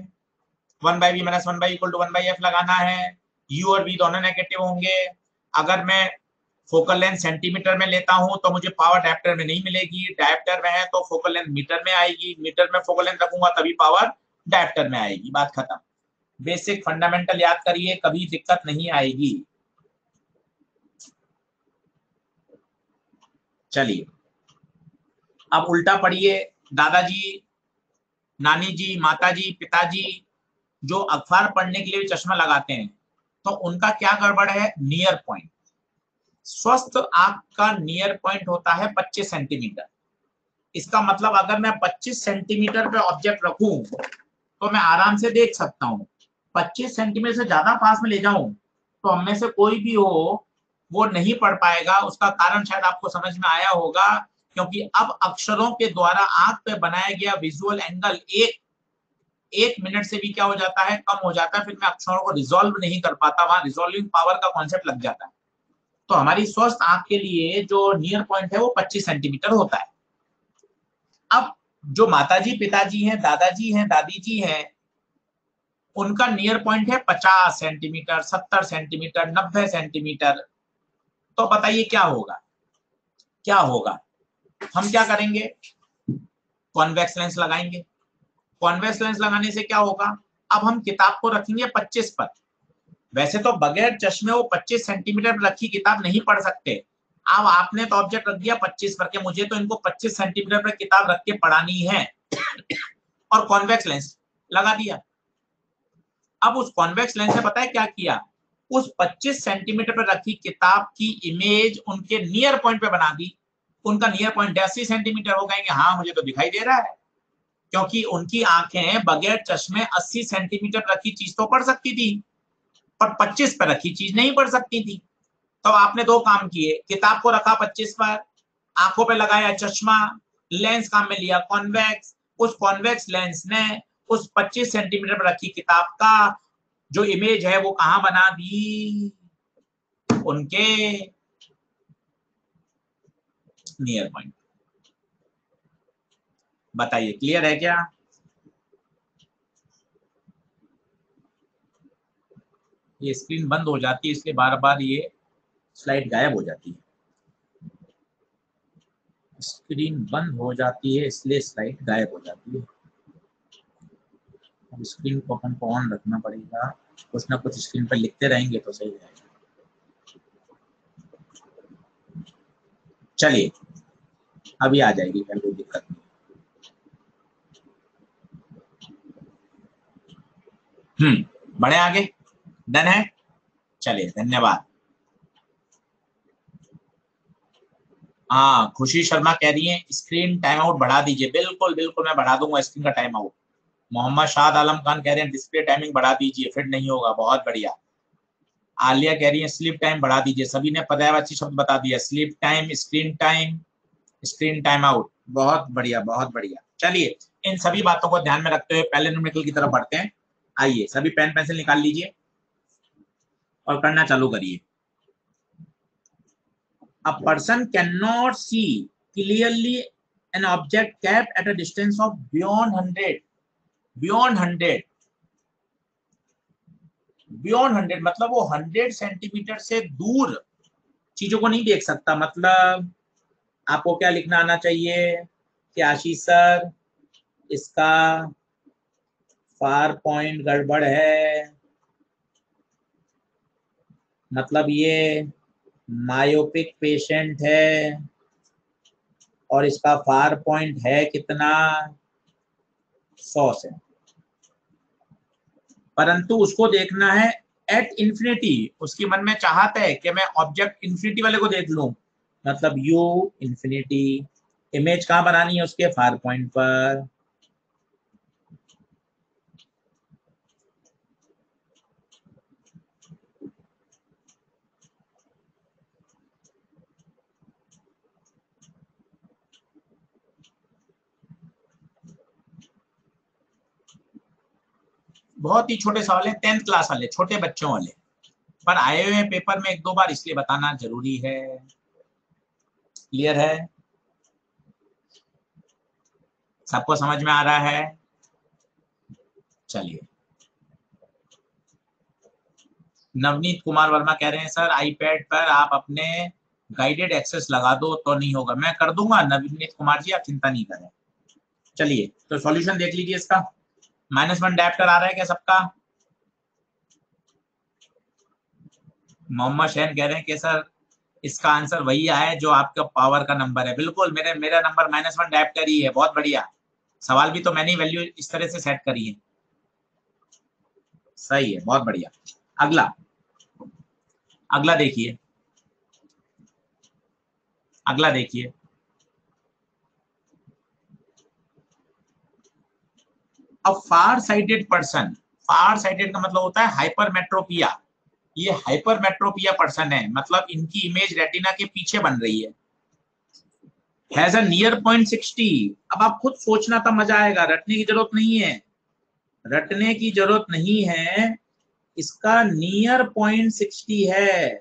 1/v minus 1/e equal to 1/f लगाना है। u और v दोनों नेगेटिव होंगे। अगर मैं फोकल लेंथ सेंटीमीटर में लेता हूं तो मुझे पावर डायप्टर में नहीं मिलेगी। डायप्टर में है तो फोकल लेंथ मीटर में आएगी। मीटर में फोकल लेंथ रखूंगा तभी पावर डायप्टर में आएगी। बात खत्म। बेसिक फंडामेंटल याद करिए, कभी दिक्कत नहीं आएगी। चलिए अब उल्टा पढ़िए। दादाजी, नानी जी, माताजी, पिताजी जो अखबार पढ़ने के लिए चश्मा लगाते हैं तो उनका क्या गड़बड़ है? Near point. स्वस्थ आंख का नियर पॉइंट होता है 25 सेंटीमीटर। इसका मतलब अगर मैं 25 सेंटीमीटर पे ऑब्जेक्ट रखूं तो मैं आराम से देख सकता हूं। 25 सेंटीमीटर से ज्यादा पास में ले जाऊं तो हम में से कोई भी हो वो नहीं पढ़ पाएगा। उसका कारण शायद आपको समझ में आया होगा, क्योंकि अब अक्षरों के द्वारा आंख पे बनाया गया विजुअल एंगल एक मिनट से भी क्या हो जाता है? कम हो जाता है। फिर मैं अक्षरों को रिजॉल्व नहीं कर पाता, वहां रिजॉल्विंग पावर का कॉन्सेप्ट लग जाता है। तो हमारी स्वस्थ आंख के लिए जो नियर पॉइंट है वो 25 सेंटीमीटर होता है। अब जो माताजी, पिताजी हैं, दादाजी हैं, दादी जी हैं, उनका नियर पॉइंट है 50 सेंटीमीटर, 70 सेंटीमीटर, 90 सेंटीमीटर। तो बताइए क्या होगा? क्या होगा? हम क्या करेंगे? कॉन्वेक्स लेंस लगाएंगे। कॉन्वेक्स लेंस लगाने से क्या होगा? अब हम किताब को रखेंगे 25 पर। वैसे तो बगैर चश्मे वो 25 सेंटीमीटर पर रखी किताब नहीं पढ़ सकते। अब आपने तो ऑब्जेक्ट रख दिया 25 पर के, मुझे तो इनको 25 सेंटीमीटर पर किताब रख के पढ़ानी है और कॉन्वेक्स लेंस लगा दिया। अब उस कॉन्वेक्स लेंस से पता है क्या किया? उस 25 सेंटीमीटर पर रखी किताब की इमेज उनके नियर पॉइंट पे बना दी। उनका नियर पॉइंट 80 सेंटीमीटर हो गएंगे। हाँ मुझे तो दिखाई दे रहा है, क्योंकि उनकी आंखें बगैर चश्मे 80 सेंटीमीटर पर रखी चीज तो पढ़ सकती थी, पर 25 पर रखी चीज नहीं पढ़ सकती थी। तो आपने दो काम किए, किताब को रखा 25 पर, आंखों पे लगाया चश्मा, लेंस काम में लिया कॉन्वेक्स। उस कॉन्वेक्स लेंस ने उस 25 सेंटीमीटर पर रखी किताब का जो इमेज है वो कहां बना दी? उनके नियर पॉइंट। बताइए क्लियर है क्या? ये स्क्रीन बंद हो जाती है इसलिए बार बार ये स्लाइड गायब हो जाती है। स्क्रीन बंद हो जाती है इसलिए स्लाइड गायब हो जाती है। अब स्क्रीन को अपन को ऑन रखना पड़ेगा, कुछ ना कुछ स्क्रीन पर लिखते रहेंगे तो सही रहेगा। चलिए अभी आ जाएगी, कोई दिक्कत नहीं। बढ़े आगे। डन है। चलिए धन्यवाद। हाँ खुशी शर्मा कह रही है स्क्रीन टाइम आउट बढ़ा दीजिए। बिल्कुल बिल्कुल मैं बढ़ा दूंगा स्क्रीन का टाइम आउट। मोहम्मद शाद आलम खान कह रहे हैं डिस्प्ले टाइमिंग बढ़ा दीजिए, फिर नहीं होगा। बहुत बढ़िया। आलिया कह रही है स्लीप टाइम बढ़ा दीजिए। सभी ने पर्यायवाची शब्द बता दिया, sleep time, screen time, screen time out. बहुत बढ़िया बहुत बढ़िया। चलिए इन सभी बातों को ध्यान में रखते हुए पहले न्यूमेरिकल की तरफ बढ़ते हैं। आइए सभी पेन पेंसिल निकाल लीजिए और करना चालू करिए। A person cannot see clearly an object kept at a distance of beyond 100. Beyond 100. Beyond 100 मतलब वो 100 सेंटीमीटर से दूर चीजों को नहीं देख सकता। मतलब आपको क्या लिखना आना चाहिए कि आशीष सर इसका फार पॉइंट गड़बड़ है, मतलब ये मायोपिक पेशेंट है और इसका फार पॉइंट है कितना? 100 से। परंतु उसको देखना है एट इंफिनिटी। उसकी मन में चाहता है कि मैं ऑब्जेक्ट इंफिनिटी वाले को देख लूं, मतलब यू इंफिनिटी। इमेज कहां बनानी है? उसके फार पॉइंट पर। बहुत ही छोटे सवाल है, 10th क्लास वाले, छोटे बच्चों वाले, पर आए हुए पेपर में 1-2 बार, इसलिए बताना जरूरी है। क्लियर है? सबको समझ में आ रहा है? चलिए, नवनीत कुमार वर्मा कह रहे हैं सर आईपैड पर आप अपने गाइडेड एक्सेस लगा दो तो नहीं होगा। मैं कर दूंगा नवनीत कुमार जी, आप चिंता नहीं करें। चलिए, तो सॉल्यूशन देख लीजिए इसका। -1 डायप्टर आ रहा है क्या सबका? मोहम्मद शहन कह रहे हैं कि सर इसका आंसर वही आया है जो आपका पावर का नंबर है। बिल्कुल, मेरा नंबर -1 डायप्टर ही है। बहुत बढ़िया, सवाल भी तो मैंने ही वैल्यू इस तरह से सेट करी है। सही है, बहुत बढ़िया। अगला, अगला देखिए, अगला देखिए। अ फार साइटेड पर्सन, फार साइटेड का मतलब होता है हाइपरमेट्रोपिया। ये हाइपरमेट्रोपिया पर्सन है, मतलब इनकी इमेज रेटिना के पीछे बन रही है। Has a near point 60। अब आप खुद सोचना, तब मजा आएगा। रटने की जरूरत नहीं है, रटने की जरूरत नहीं है। इसका नियर पॉइंट 60 है,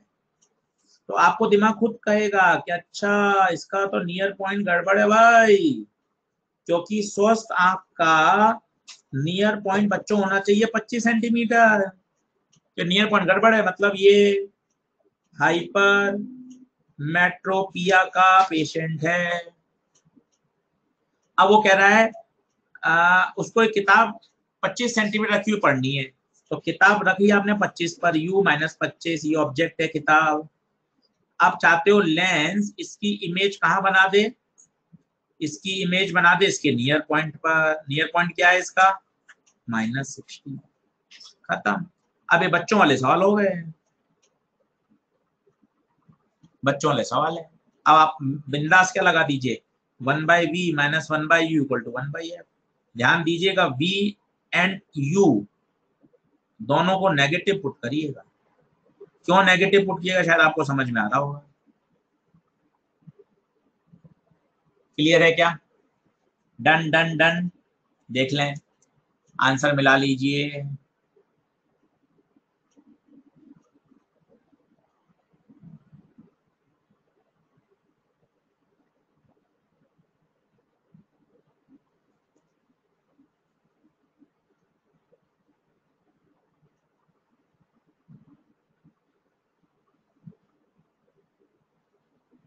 तो आपको दिमाग खुद कहेगा कि अच्छा इसका तो नियर पॉइंट गड़बड़ है भाई, क्योंकि स्वस्थ आंख का नियर पॉइंट बच्चों होना चाहिए 25 सेंटीमीटर। तो नियर पॉइंट गड़बड़ है, मतलब ये हाइपर मेट्रोपिया का पेशेंट है। अब वो कह रहा है उसको एक किताब 25 सेंटीमीटर रखी हुई पढ़नी है, तो किताब रखी आपने 25 पर, U-25, ये ऑब्जेक्ट है किताब। आप चाहते हो लेंस इसकी इमेज कहाँ बना दे? इसकी इमेज बना दे इसके नियर पॉइंट पर। नियर पॉइंट क्या है इसका? -60। खत्म। अब ये बच्चों वाले सवाल हो गए, बच्चों वाले सवाल है। अब आप बिंदास क्या लगा दीजिए, 1/v - 1/u = 1/f। ध्यान दीजिएगा, v एंड u दोनों को नेगेटिव पुट करिएगा। क्यों नेगेटिव पुट किएगा, शायद आपको समझ में आ रहा होगा। क्लियर है क्या? Done done done. देख लें, आंसर मिला लीजिए।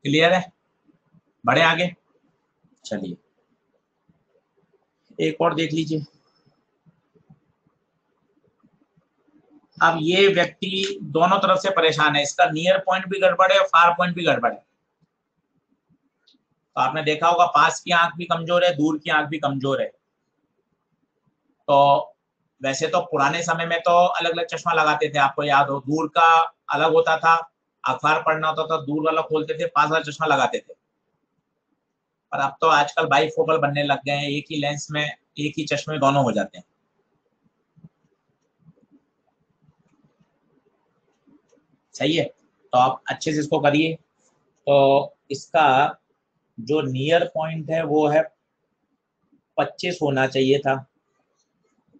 क्लियर है? बढ़े आगे। चलिए, एक और देख लीजिए। अब ये व्यक्ति दोनों तरफ से परेशान है, इसका नियर पॉइंट भी गड़बड़ है और फार पॉइंट भी गड़बड़ है। तो आपने देखा होगा, पास की आंख भी कमजोर है, दूर की आंख भी कमजोर है। तो वैसे तो पुराने समय में तो अलग अलग चश्मा लगाते थे, आपको याद हो, दूर का अलग होता था, अखबार पढ़ना होता था, दूर वाला खोलते थे, पास वाला चश्मा लगाते थे। पर अब तो आजकल बाईफोकल बनने लग गए हैं, एक ही लेंस में, एक ही चश्मे में दोनों हो जाते हैं। सही है, तो आप अच्छे से इसको करिए। तो इसका जो नियर पॉइंट है वो है 25 होना चाहिए था,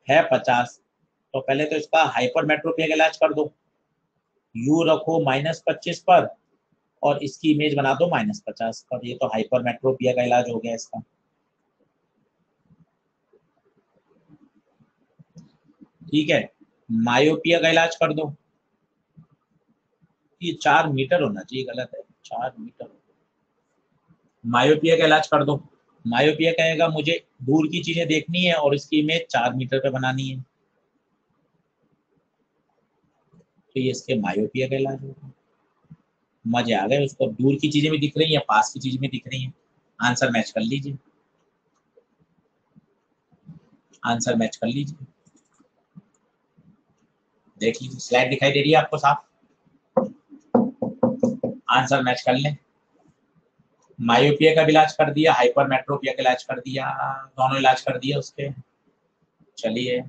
है 50। तो पहले तो इसका हाइपरमेट्रोपिया का इलाज कर दो, यू रखो -25 पर और इसकी इमेज बना दो -50 पर। ये तो हाइपरमेट्रोपिया का इलाज हो गया इसका। ठीक है, मायोपिया का इलाज कर दो। ये 4 मीटर होना चाहिए, गलत है, 4 मीटर। मायोपिया का इलाज कर दो। मायोपिया कहेगा मुझे दूर की चीजें देखनी है और इसकी इमेज 4 मीटर पे बनानी है, तो ये इसके मायोपिया का इलाज होगा। मजे आ गए, उसको दूर की चीजें भी दिख रही हैं, पास की चीजें भी दिख रही हैं। आंसर मैच कर लीजिए, आंसर मैच कर लीजिए। देख लीजिए, स्लाइड दिखाई दे रही है आपको साफ? आंसर मैच कर लें। मायोपिया का इलाज कर दिया, हाइपरमेट्रोपिया का इलाज कर दिया, दोनों इलाज कर दिए उसके। चलिए,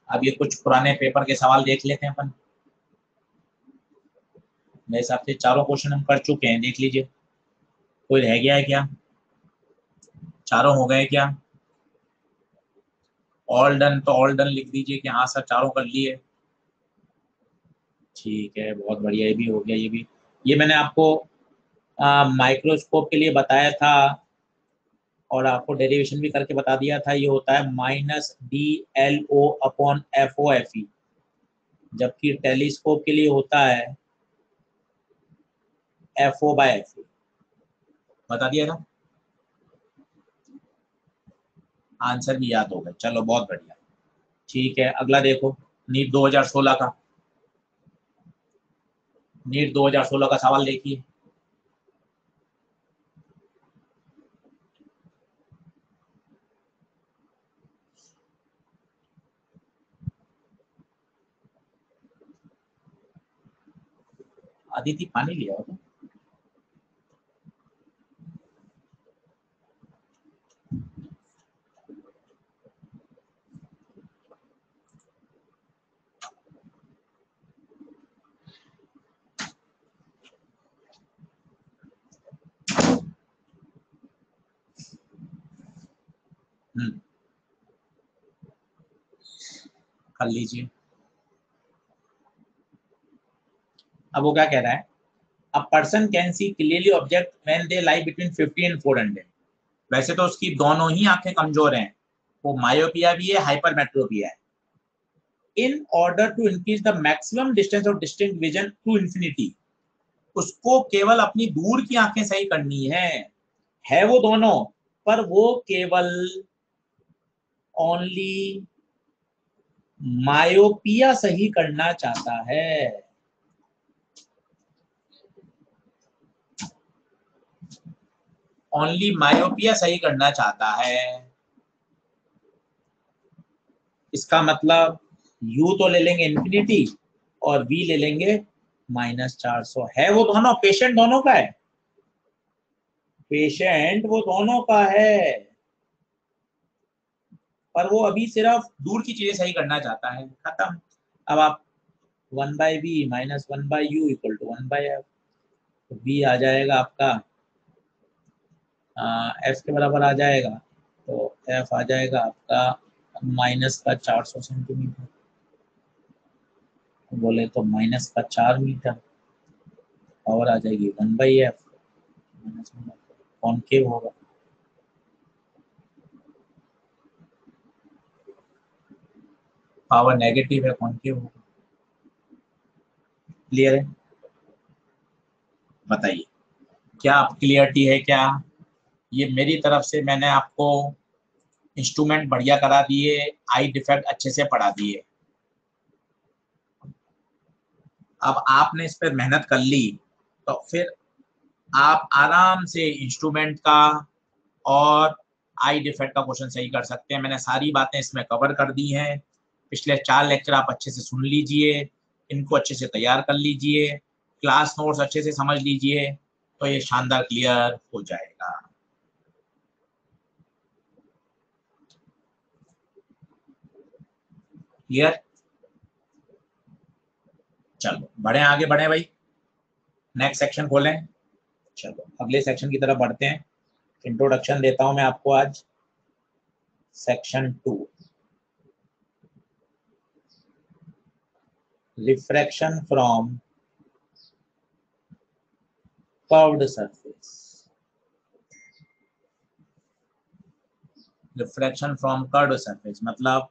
अब ये कुछ पुराने पेपर के सवाल देख लेते हैं अपन। मेरे हिसाब से चारों क्वेश्चन हम कर चुके हैं, देख लीजिए कोई रह गया है क्या? चारों हो गए क्या? ऑल डन, तो ऑल डन लिख दीजिए कि हाँ सर चारों कर लिए। ठीक है, बहुत बढ़िया, ये भी हो गया। ये मैंने आपको माइक्रोस्कोप के लिए बताया था और आपको डेरिवेशन भी करके बता दिया था। ये होता है -DLO/FOFE, जबकि टेलीस्कोप के लिए होता है FO/FE। बता दिया था, आंसर भी याद हो गया। चलो बहुत बढ़िया। ठीक है, अगला देखो, नीट 2016 का, नीट 2016 का सवाल देखिए। अदिति पानी लिया होगा। कर लीजिए। अब वो क्या कह रहा है, a person can see clearly object when they lie between 50 and 400। वैसे तो उसकी दोनों ही आंखें कमजोर हैं, वो मायोपिया भी है, हाइपरमेट्रोपिया है। In order to increase the maximum distance of distinct vision to infinity, उसको केवल अपनी दूर की आंखें सही करनी है वो दोनों, पर वो केवल ओनली मायोपिया सही करना चाहता है। ओनली मायोपिया सही करना चाहता है। इसका मतलब U तो ले लेंगे इंफिनिटी और V ले लेंगे -400। है वो दोनों, पेशेंट दोनों का है, पेशेंट वो दोनों का है, पर वो अभी सिर्फ दूर की चीजें सही करना चाहता है। खत्म। अब आप 1/B - 1/U = 1/F, तो B आ जाएगा आपका F के बराबर आ जाएगा, तो F आ जाएगा आपका -400 सेंटीमीटर, बोले तो -4 मीटर, पावर आ जाएगी 1/F, कॉनकेव होगा। पावर नेगेटिव है, कॉनकेव होगा। क्लियर है? बताइए, क्या आप क्लियरिटी है क्या? ये मेरी तरफ से मैंने आपको इंस्ट्रूमेंट बढ़िया करा दिए, आई डिफेक्ट अच्छे से पढ़ा दिए। अब आपने इस पर मेहनत कर ली, तो फिर आप आराम से इंस्ट्रूमेंट का और आई डिफेक्ट का क्वेश्चन सही कर सकते हैं। मैंने सारी बातें इसमें कवर कर दी हैं। पिछले 4 लेक्चर आप अच्छे से सुन लीजिए, इनको अच्छे से तैयार कर लीजिए, क्लास नोट्स अच्छे से समझ लीजिए, तो ये शानदार क्लियर हो जाएगा। क्लियर? चलो बढ़े, आगे बढ़े भाई, नेक्स्ट सेक्शन खोलें। चलो अगले सेक्शन की तरफ बढ़ते हैं। इंट्रोडक्शन देता हूं मैं आपको आज। Section 2, refraction from curved surface. Refraction from curved surface मतलब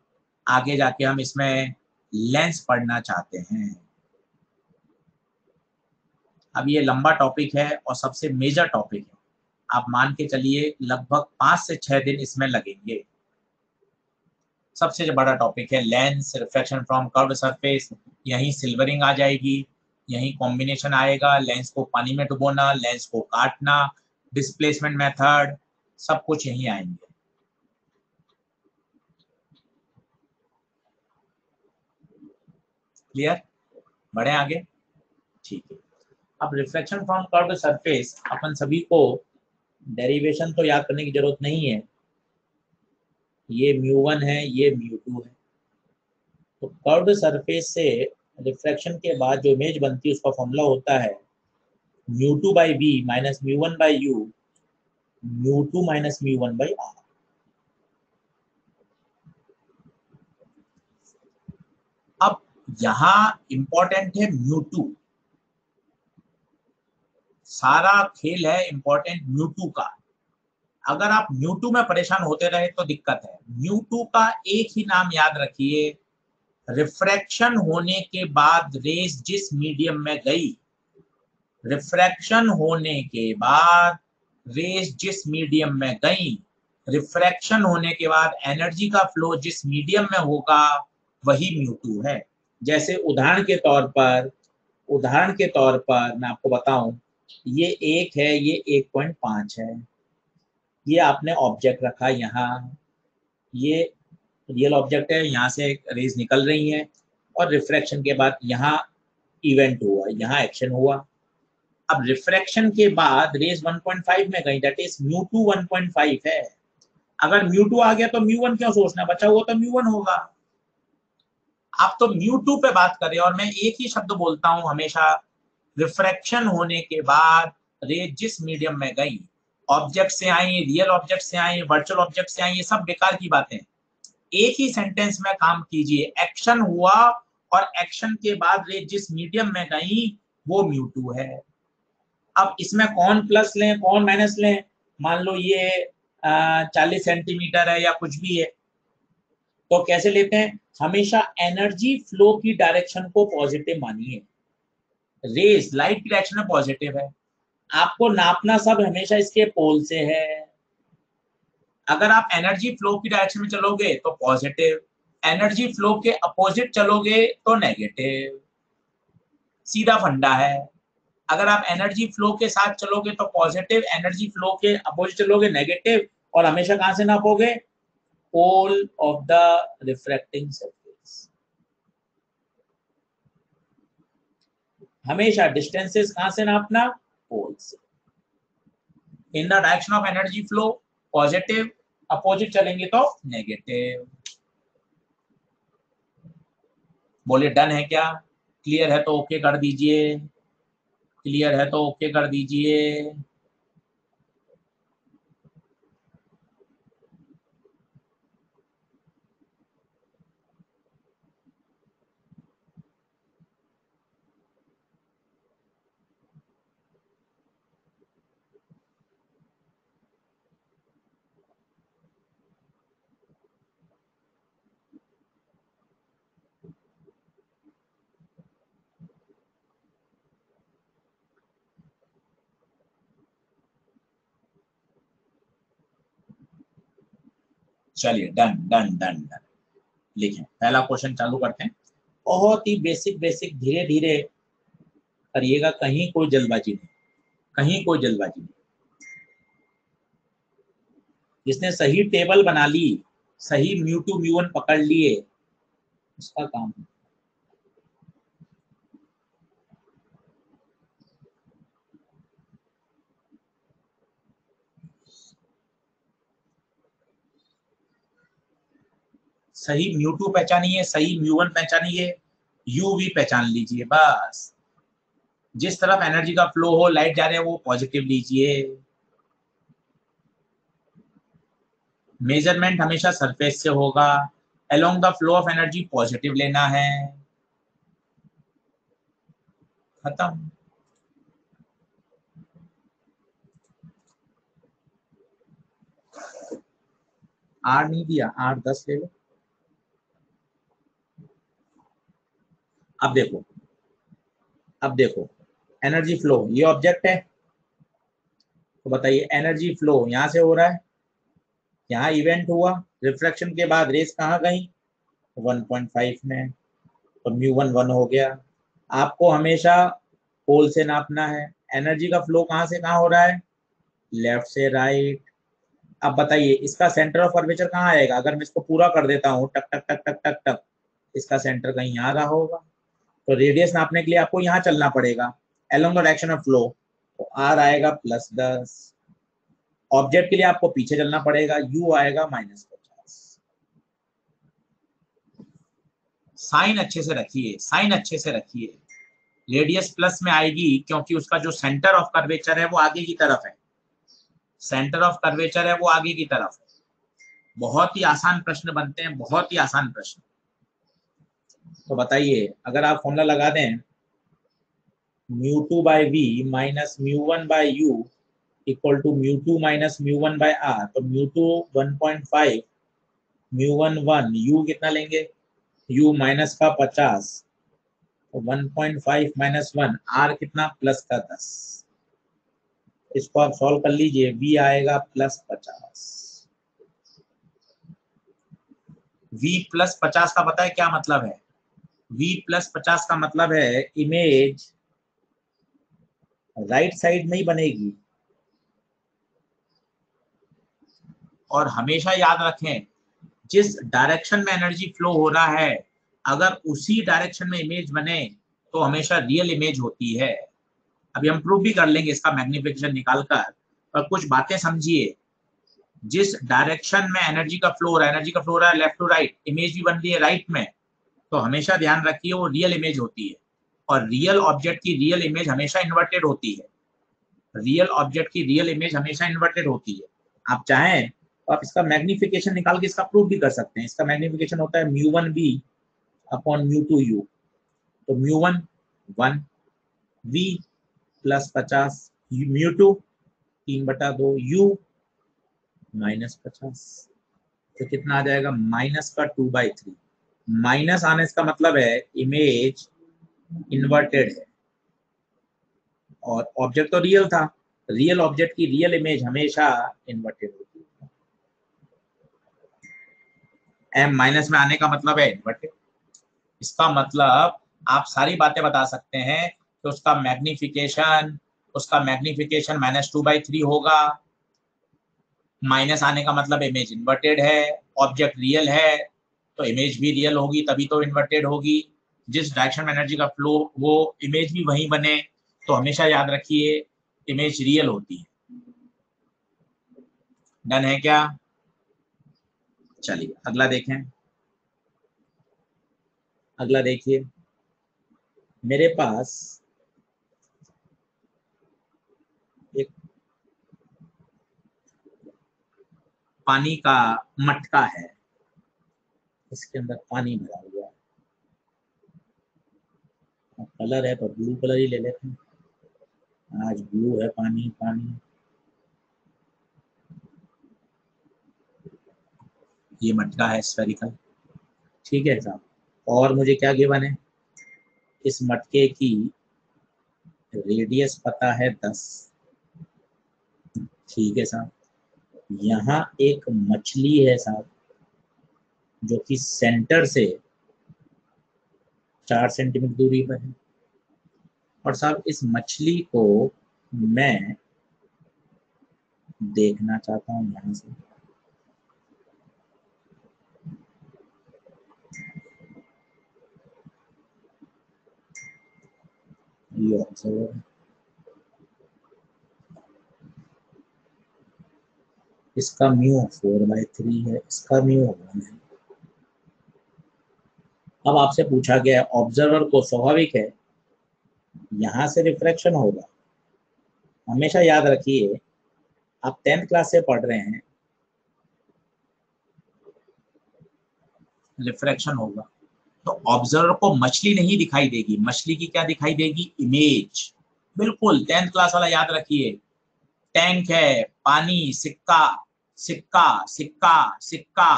आगे जाके हम इसमें लेंस पढ़ना चाहते हैं। अब ये लंबा टॉपिक है और सबसे मेजर टॉपिक है। आप मान के चलिए लगभग 5 से 6 दिन इसमें लगेंगे। सबसे जो बड़ा टॉपिक है lens, refraction from curved surface, यहीं सिल्वरिंग आ जाएगी, यहीं कॉम्बिनेशन आएगा, लेंस को पानी में डुबोना, लेंस को काटना, डिस्प्लेसमेंट मेथड, सब कुछ यहीं आएंगे। क्लियर? बढ़े आगे। ठीक है, अब रिफ्लेक्शन फ्रॉम कर्व्ड सरफेस अपन सभी को डेरिवेशन तो याद करने की जरूरत नहीं है। ये μ1 है, ये μ2 है। तो कर्व्ड सरफेस से रिफ्लेक्शन के बाद जो इमेज बनती है उसका फॉर्मूला होता है μ2/b - μ1/u, μ2 - μ1/r। यहां इंपॉर्टेंट है म्यू2, सारा खेल है इंपॉर्टेंट म्यू2 का। अगर आप म्यू2 में परेशान होते रहे तो दिक्कत है। म्यू2 का एक ही नाम याद रखिए, रिफ्रैक्शन होने के बाद रेस जिस मीडियम में गई, रिफ्रैक्शन होने के बाद रेस जिस मीडियम में गई, रिफ्रैक्शन होने के बाद एनर्जी का फ्लो जिस मीडियम में होगा वही म्यू2 है। जैसे उदाहरण के तौर पर मैं आपको बताऊं, ये 1 है, ये 1.5 है, ये आपने ऑब्जेक्ट रखा यहाँ, ये रियल ऑब्जेक्ट है, यहाँ से रेज निकल रही हैं और रिफ्रैक्शन के बाद यहाँ इवेंट हुआ, यहाँ एक्शन हुआ। अब रिफ्रैक्शन के बाद रेज 1.5 में गई, दैट इज म्यू2 1.5 है। अगर म्यू2 आ गया तो म्यू1 क्यों सोचना, बचा हुआ तो म्यू1 होगा। आप तो म्यू2 पे बात कर रहे हैं और मैं एक ही शब्द बोलता हूं हमेशा, रिफ्रैक्शन होने के बाद रेज जिस मीडियम में गई, ऑब्जेक्ट से आई, रियल ऑब्जेक्ट से आई, वर्चुअल ऑब्जेक्ट से आई, ये सब बेकार की बातें। एक ही सेंटेंस में काम कीजिए, एक्शन हुआ और एक्शन के बाद रेज जिस मीडियम में गई वो म्यू2 है। अब इसमें कौन प्लस लें कौन माइनस लें, मान लो ये 40 सेंटीमीटर है या कुछ भी है, तो कैसे लेते हैं, हमेशा एनर्जी फ्लो की डायरेक्शन को पॉजिटिव मानिए। रेज लाइट की डायरेक्शन में पॉजिटिव है, आपको नापना सब हमेशा इसके पोल से है। अगर आप एनर्जी फ्लो की डायरेक्शन में चलोगे तो पॉजिटिव, एनर्जी फ्लो के अपोजिट चलोगे तो नेगेटिव, सीधा फंडा है। अगर आप एनर्जी फ्लो के साथ चलोगे तो पॉजिटिव, एनर्जी फ्लो के अपोजिट चलोगे नेगेटिव, और हमेशा कहां से नापोगे, pole of the refracting surface. हमेशा डिस्टेंसेस कहां से नापना, पोल से। In the direction of energy flow positive, opposite चलेंगे तो नेगेटिव। बोलिए डन है क्या, क्लियर है तो ओके कर दीजिए, क्लियर है तो ओके कर दीजिए। चलिए डन डन डन डन, लिखें पहला क्वेश्चन चालू करते हैं। बहुत ही बेसिक बेसिक, धीरे धीरे करिएगा, कहीं कोई जल्दबाजी नहीं, कहीं कोई जल्दबाजी नहीं। जिसने सही टेबल बना ली, सही म्यू2 म्यू1 पकड़ लिए, उसका काम है। सही म्यू2 पहचानिए, सही म्यू1 पहचानिए, यू भी पहचान लीजिए। बस जिस तरफ एनर्जी का फ्लो हो, लाइट जा रहे हैं, वो पॉजिटिव लीजिए। मेजरमेंट हमेशा सरफेस से होगा, along the flow of energy positive लेना है, खत्म। आर नहीं दिया, 8 10 ले लो। अब देखो एनर्जी फ्लो, ये ऑब्जेक्ट है, तो बताइए एनर्जी फ्लो यहां से हो रहा है, यहाँ इवेंट हुआ, रिफ्रैक्शन के बाद रेस कहाँ गई, 1.5 में, तो म्यू1 1 हो गया। आपको हमेशा पोल से नापना है, एनर्जी का फ्लो कहाँ से कहाँ हो रहा है, लेफ्ट से राइट। अब बताइए इसका सेंटर ऑफ कर्वेचर कहाँ आएगा, अगर मैं इसको पूरा कर देता हूँ, टक टक टक टक टक टक, इसका सेंटर कहीं यहाँ रहा होगा, तो रेडियस नापने के लिए आपको यहाँ चलना पड़ेगा, along the direction of flow, तो आर आएगा +10। ऑब्जेक्ट के लिए आपको पीछे चलना पड़ेगा, यू आएगा -50। साइन अच्छे से रखिए, साइन अच्छे से रखिए। रेडियस प्लस में आएगी क्योंकि उसका जो सेंटर ऑफ कर्वेचर है वो आगे की तरफ है, सेंटर ऑफ कर्वेचर है वो आगे की तरफ है। बहुत ही आसान प्रश्न बनते हैं, बहुत ही आसान प्रश्न। तो बताइए, अगर आप फॉर्मूला लगा दें μ2/v minus μ1/u equal to μ2 minus μ1/r, तो μ2 1.5, μ1 1, u कितना लेंगे, u माइनस का 50, तो 1.5 माइनस 1, r कितना प्लस का 10। इसको आप सॉल्व कर लीजिए, v आएगा प्लस 50। v प्लस 50 का पता है क्या मतलब है, v प्लस 50 का मतलब है इमेज राइट साइड में ही बनेगी। और हमेशा याद रखें, जिस डायरेक्शन में एनर्जी फ्लो हो रहा है, अगर उसी डायरेक्शन में इमेज बने तो हमेशा रियल इमेज होती है। अभी हम प्रूव भी कर लेंगे इसका मैग्निफिकेशन निकालकर, पर कुछ बातें समझिए। जिस डायरेक्शन में एनर्जी का फ्लो हो रहा है, एनर्जी का फ्लो हो रहा है लेफ्ट टू राइट, इमेज भी बन रही है राइट में, तो हमेशा ध्यान रखिए वो रियल इमेज होती है। और रियल ऑब्जेक्ट की रियल इमेज हमेशा इन्वर्टेड होती है। रियल ऑब्जेक्ट की रियल इमेज हमेशा इन्वर्टेड होती है। आप चाहें तो आप इसका मैग्निफिकेशन निकाल के इसका प्रूफ भी कर सकते हैं। इसका मैग्निफिकेशन होता है μ1v अपॉन μ2u। तो μ1 1, v प्लस 50, μ2 3/2, u माइनस 50। तो कितना आ जाएगा, माइनस का 2/3। माइनस आने का मतलब है इमेज इन्वर्टेड है, और ऑब्जेक्ट तो रियल था। रियल ऑब्जेक्ट की रियल इमेज हमेशा इन्वर्टेड होती है। m माइनस में आने का मतलब है इन्वर्टेड। इसका मतलब आप सारी बातें बता सकते हैं कि उसका मैग्निफिकेशन -2/3 होगा। माइनस आने का मतलब इमेज इन्वर्टेड है, ऑब्जेक्ट रियल है, तो इमेज भी रियल होगी, तभी तो इन्वर्टेड होगी। जिस डायरेक्शन में एनर्जी का फ्लो वो इमेज भी वहीं बने, तो हमेशा याद रखिए इमेज रियल होती है। डन है क्या? चलिए अगला देखें। अगला देखिए, मेरे पास एक पानी का मटका है, इसके अंदर पानी भरा हुआ है। कलर है तो ब्लू कलर ही ले लेते हैं, आज ब्लू है पानी। पानी ये मटका है स्फेरिकल, ठीक है साहब। और मुझे क्या गिवन है, इस मटके की रेडियस पता है 10, ठीक है साहब। यहाँ एक मछली है साहब, जो कि सेंटर से 4 सेंटीमीटर दूरी पर है। और साहब इस मछली को मैं देखना चाहता हूँ यहाँ से। ये ऑब्जर्वर, इसका म्यू 4/3 है, इसका म्यू 1 है। अब आपसे पूछा गया है ऑब्जर्वर को, स्वाभाविक है यहाँ से रिफ्रैक्शन होगा। हमेशा याद रखिए, आप 10th क्लास से पढ़ रहे हैं, रिफ्रैक्शन होगा। तो ऑब्जर्वर को मछली नहीं दिखाई देगी, मछली की क्या दिखाई देगी, इमेज। बिल्कुल 10th क्लास वाला याद रखिए। टैंक है, पानी, सिक्का, सिक्का, सिक्का, सिक्का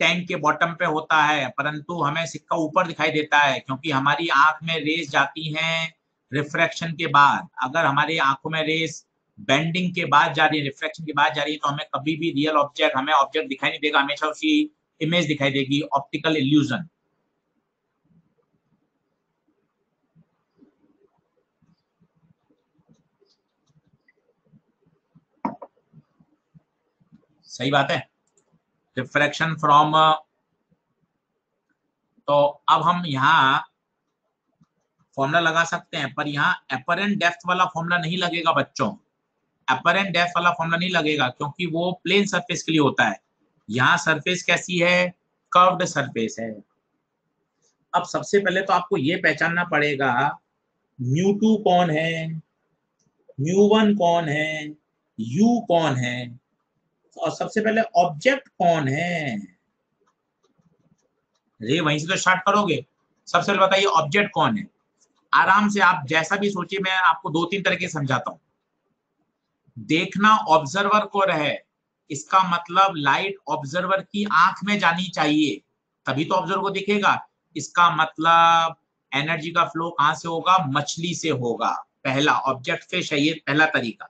टैंक के बॉटम पे होता है, परंतु हमें सिक्का ऊपर दिखाई देता है क्योंकि हमारी आंख में रेस जाती हैं रिफ्रैक्शन के बाद। अगर हमारी आंखों में रेस बेंडिंग के बाद जा रही है, रिफ्रैक्शन के बाद जा रही है, तो हमें कभी भी रियल ऑब्जेक्ट, हमें ऑब्जेक्ट दिखाई नहीं देगा, हमेशा उसकी इमेज दिखाई देगी, ऑप्टिकल इल्यूजन। सही बात है, रिफ्रैक्शन फ्रॉम। तो अब हम यहाँ फॉर्मूला लगा सकते हैं, पर यहाँ अपरेंट डेप्थ वाला फॉर्मूला नहीं लगेगा बच्चों। अपरेंट डेप्थ वाला फॉर्मूला नहीं लगेगा क्योंकि वो प्लेन सरफेस के लिए होता है। यहाँ सरफेस कैसी है, कर्व्ड सरफेस है। अब सबसे पहले तो आपको ये पहचानना पड़ेगा μ2 कौन है, μ1 कौन है, u कौन है, और सबसे पहले ऑब्जेक्ट कौन है। रे वहीं से तो स्टार्ट करोगे। सबसे पहले बताइए ऑब्जेक्ट कौन है। आराम से आप जैसा भी सोचिए, मैं आपको दो तीन तरीके समझाता हूँ। देखना ऑब्जर्वर को रहे, इसका मतलब लाइट ऑब्जर्वर की आंख में जानी चाहिए, तभी तो ऑब्जर्वर को दिखेगा। इसका मतलब एनर्जी का फ्लो कहां से होगा, मछली से होगा। पहला ऑब्जेक्ट फिश है, ये पहला तरीका।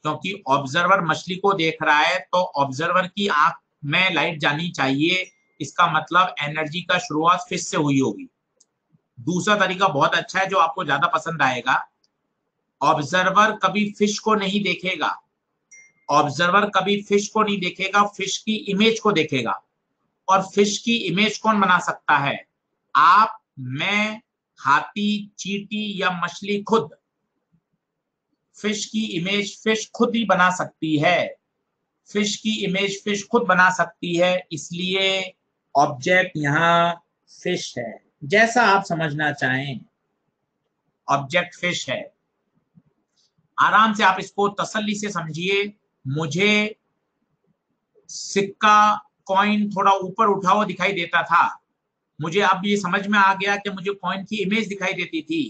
क्योंकि ऑब्जर्वर मछली को देख रहा है तो ऑब्जर्वर की आंख में लाइट जानी चाहिए, इसका मतलब एनर्जी का शुरुआत फिश से हुई होगी। दूसरा तरीका बहुत अच्छा है जो आपको ज्यादा पसंद आएगा। ऑब्जर्वर कभी फिश को नहीं देखेगा, ऑब्जर्वर कभी फिश को नहीं देखेगा, फिश की इमेज को देखेगा। और फिश की इमेज कौन बना सकता है, आप, मैं, हाथी, चींटी या मछली खुद। फिश की इमेज फिश खुद ही बना सकती है, फिश की इमेज फिश खुद बना सकती है, इसलिए ऑब्जेक्ट यहाँ फिश है। जैसा आप समझना चाहें, ऑब्जेक्ट फिश है। आराम से आप इसको तसल्ली से समझिए। मुझे सिक्का, कॉइन थोड़ा ऊपर उठा हुआ दिखाई देता था, मुझे अब ये समझ में आ गया कि मुझे कॉइन की इमेज दिखाई देती थी।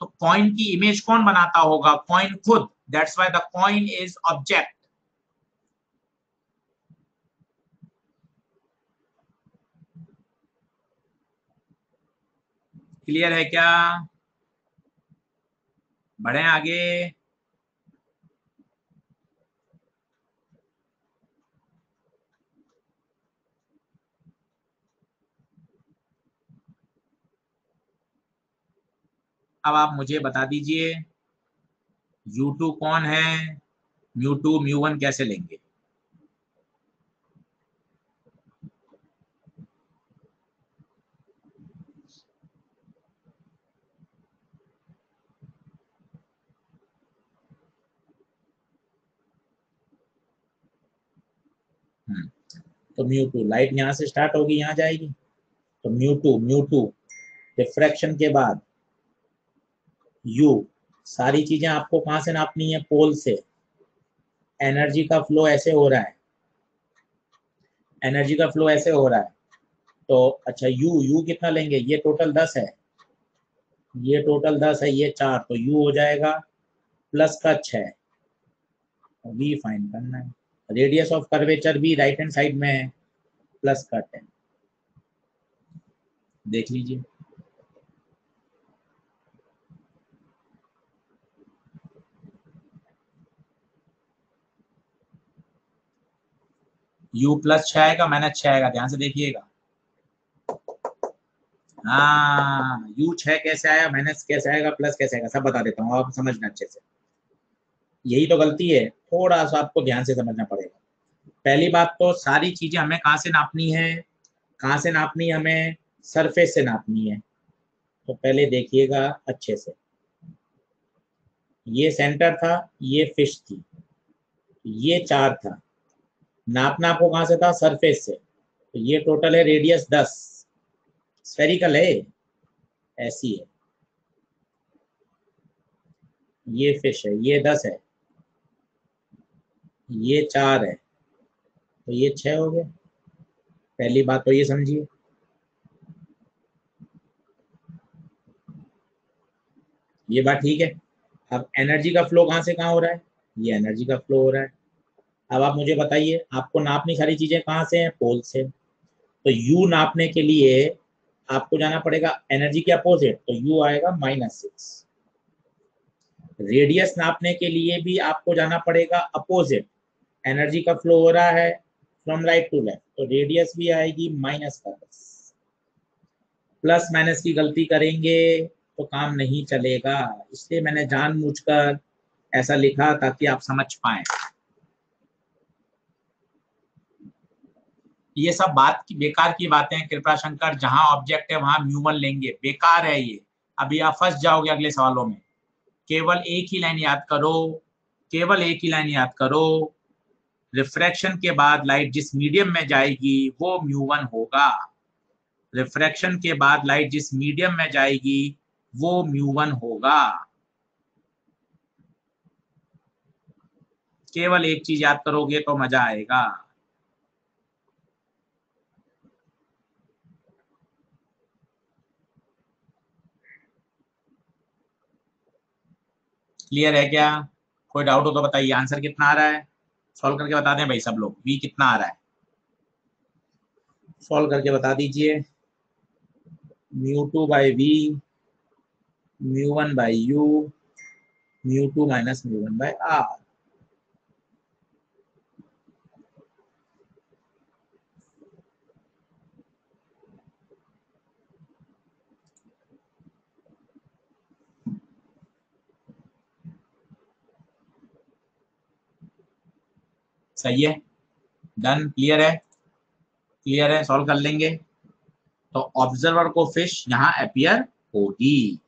तो कॉइन की इमेज कौन बनाता होगा, कॉइन खुद। That's why the coin is object. Clear है क्या, बढ़े आगे। अब आप मुझे बता दीजिए U2 कौन है, म्यू2 म्यू1 कैसे लेंगे। तो म्यू2 लाइट यहां से स्टार्ट होगी, यहां जाएगी, तो म्यू2 रिफ्रैक्शन के बाद U। सारी चीजें आपको कहां से नापनी है, पोल से। एनर्जी का फ्लो ऐसे हो रहा है, एनर्जी का फ्लो ऐसे हो रहा है। तो अच्छा यू कितना लेंगे, ये टोटल 10 है, ये टोटल 10 है, ये 4, तो यू हो जाएगा प्लस का 6। वी फाइंड करना है। रेडियस ऑफ कर्वेचर भी राइट हैंड साइड में है, प्लस का 10। देख लीजिए, यू प्लस 6 आएगा, माइनस 6 आएगा, ध्यान से देखिएगा। हाँ, यू 6 कैसे आया, माइनस कैसे आएगा, प्लस कैसे आएगा, सब बता देता हूँ, आप समझना अच्छे से। यही तो गलती है, थोड़ा सा आपको ध्यान से समझना पड़ेगा। पहली बात तो सारी चीजें हमें कहाँ से नापनी है, कहाँ से नापनी है हमें, सरफेस से नापनी है। तो पहले देखिएगा अच्छे से, ये सेंटर था, ये फिश थी, ये 4 था, नापना आपको कहाँ से था, सरफेस से। तो ये टोटल है रेडियस 10, स्फेरिकल है, ऐसी है। ये फिश है, ये 10 है, ये 4 है, तो ये 6 हो गया। पहली बात तो ये समझिए। ये बात ठीक है। अब एनर्जी का फ्लो कहाँ से कहाँ हो रहा है, ये एनर्जी का फ्लो हो रहा है। अब आप मुझे बताइए, आपको नापनी सारी चीजें कहाँ से हैं, पोल से। तो यू नापने के लिए आपको जाना पड़ेगा एनर्जी के अपोजिट, तो यू आएगा -6। रेडियस नापने के लिए भी आपको जाना पड़ेगा अपोजिट, एनर्जी का फ्लो हो रहा है फ्रॉम राइट टू लेफ्ट, तो रेडियस भी आएगी -10। प्लस माइनस की गलती करेंगे तो काम नहीं चलेगा, इसलिए मैंने जानबूझकर ऐसा लिखा ताकि आप समझ पाए। ये सब बात की बेकार की बातें हैं कृपा शंकर, जहां ऑब्जेक्ट है वहां म्यू1 लेंगे, बेकार है ये। अभी आप फंस जाओगे अगले सवालों में। केवल एक ही लाइन याद करो, केवल एक ही लाइन याद करो, रिफ्रैक्शन के बाद लाइट जिस मीडियम में जाएगी वो म्यू1 होगा। रिफ्रैक्शन के बाद लाइट जिस मीडियम में जाएगी वो म्यू1 होगा। केवल एक चीज याद करोगे तो मजा आएगा। क्लियर है क्या? कोई डाउट हो तो बताइए। आंसर कितना आ रहा है? सॉल्व करके बता दें भाई सब लोग। v कितना आ रहा है? सॉल्व करके बता दीजिए। μ2/v, μ1/u, μ2 minus μ1/r। सही है, डन, क्लियर है, क्लियर है, सॉल्व कर लेंगे। तो ऑब्जर्वर को फिश यहाँ अपियर होगी।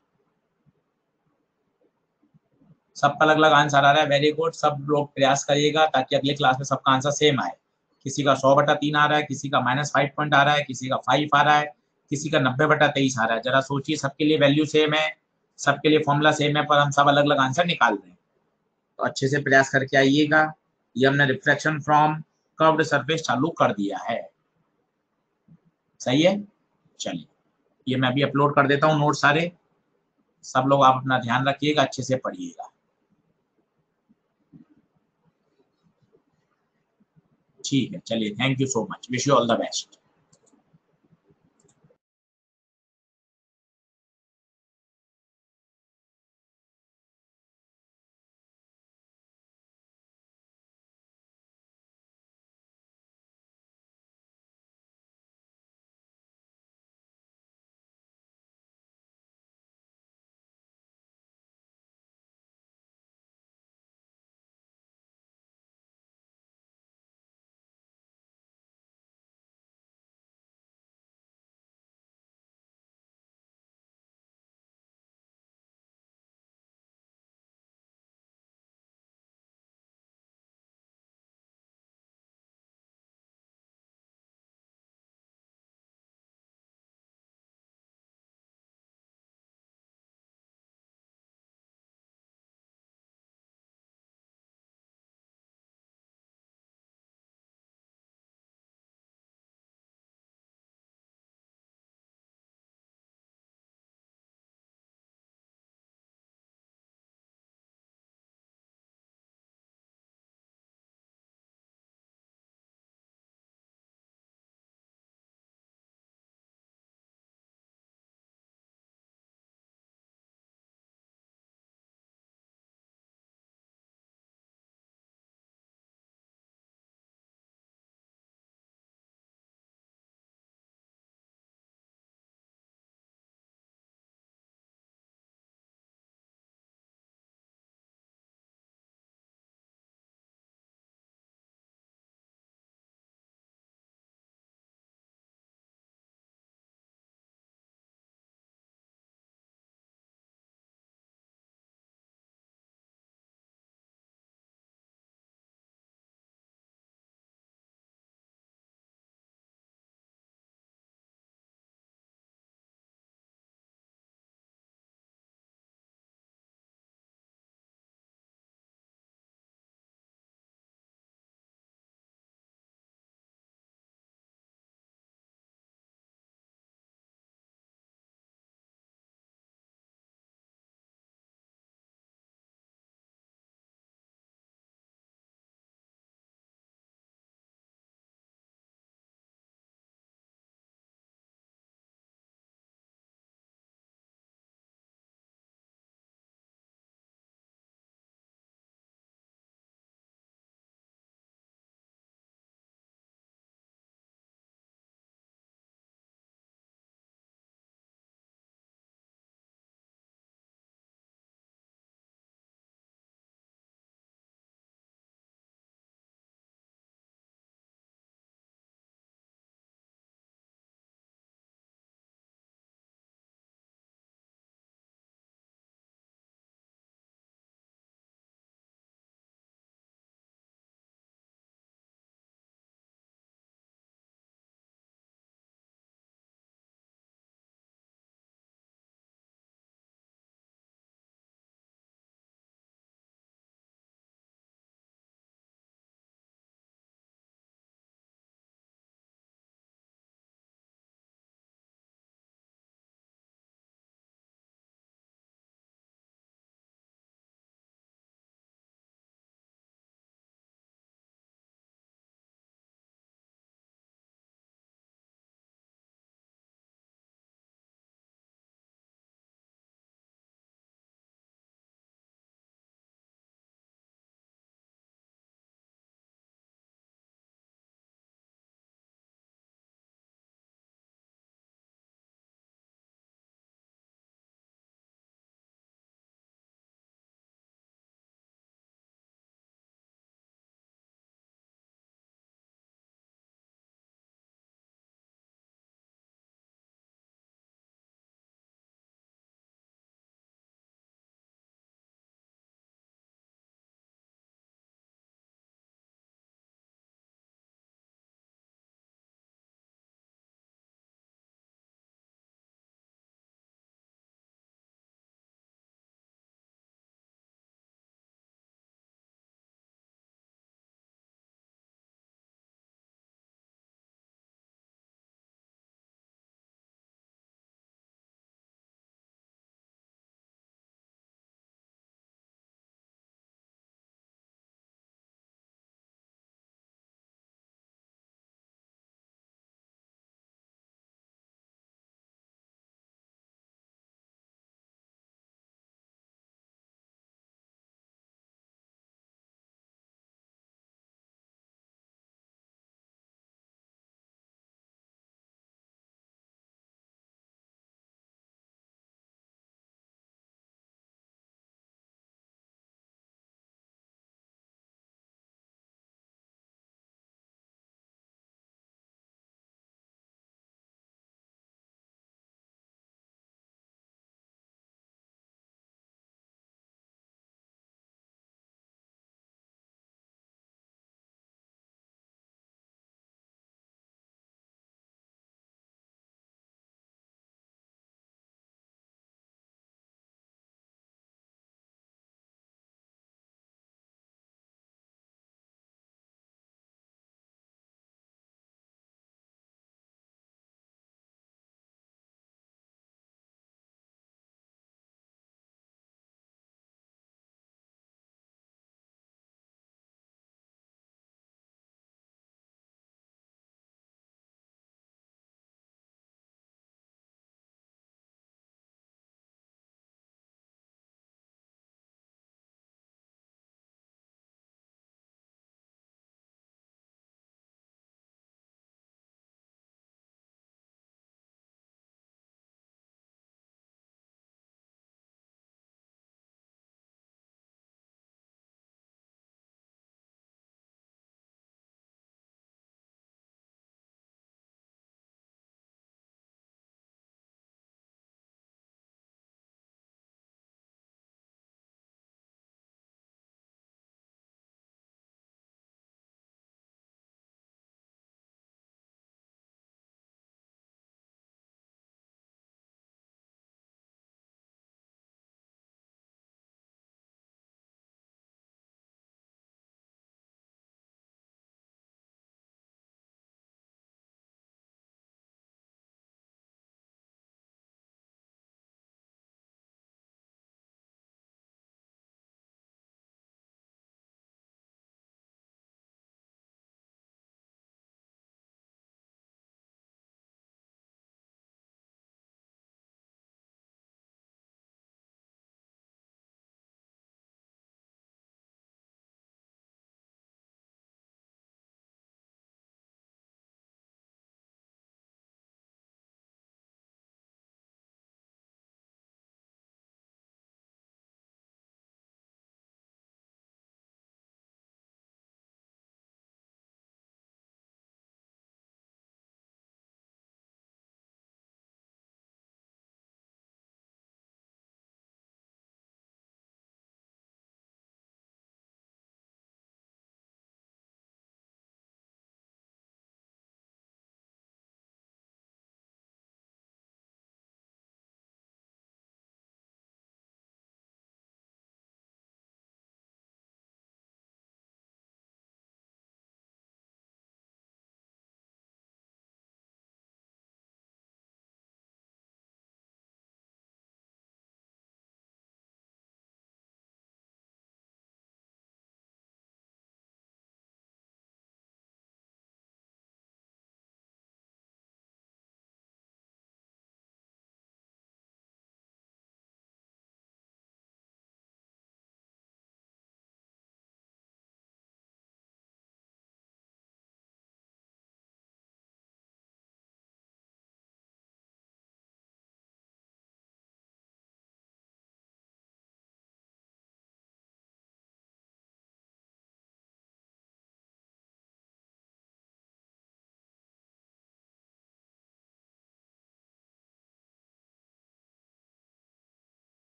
सबका अलग अलग आंसर आ रहा है, वेरी गुड। सब लोग प्रयास करिएगा ताकि अगले क्लास में सबका आंसर सेम आए। किसी का 100/3 आ रहा है, किसी का -5 पॉइंट आ रहा है, किसी का 5 आ रहा है, किसी का 90/23 आ रहा है। जरा सोचिए, सबके लिए वैल्यू सेम है, सबके लिए फॉर्मूला सेम है, पर हम सब अलग अलग आंसर निकाल रहे हैं। तो अच्छे से प्रयास करके आइएगा। ये हमने रिफ्लेक्शन फ्रॉम कर्व्ड सरफेस चालू कर दिया है। सही है, चलिए ये मैं भी अपलोड कर देता हूँ नोट सारे। सब लोग आप अपना ध्यान रखिएगा, अच्छे से पढ़िएगा। ठीक है, चलिए, thank you so much, wish you all the best.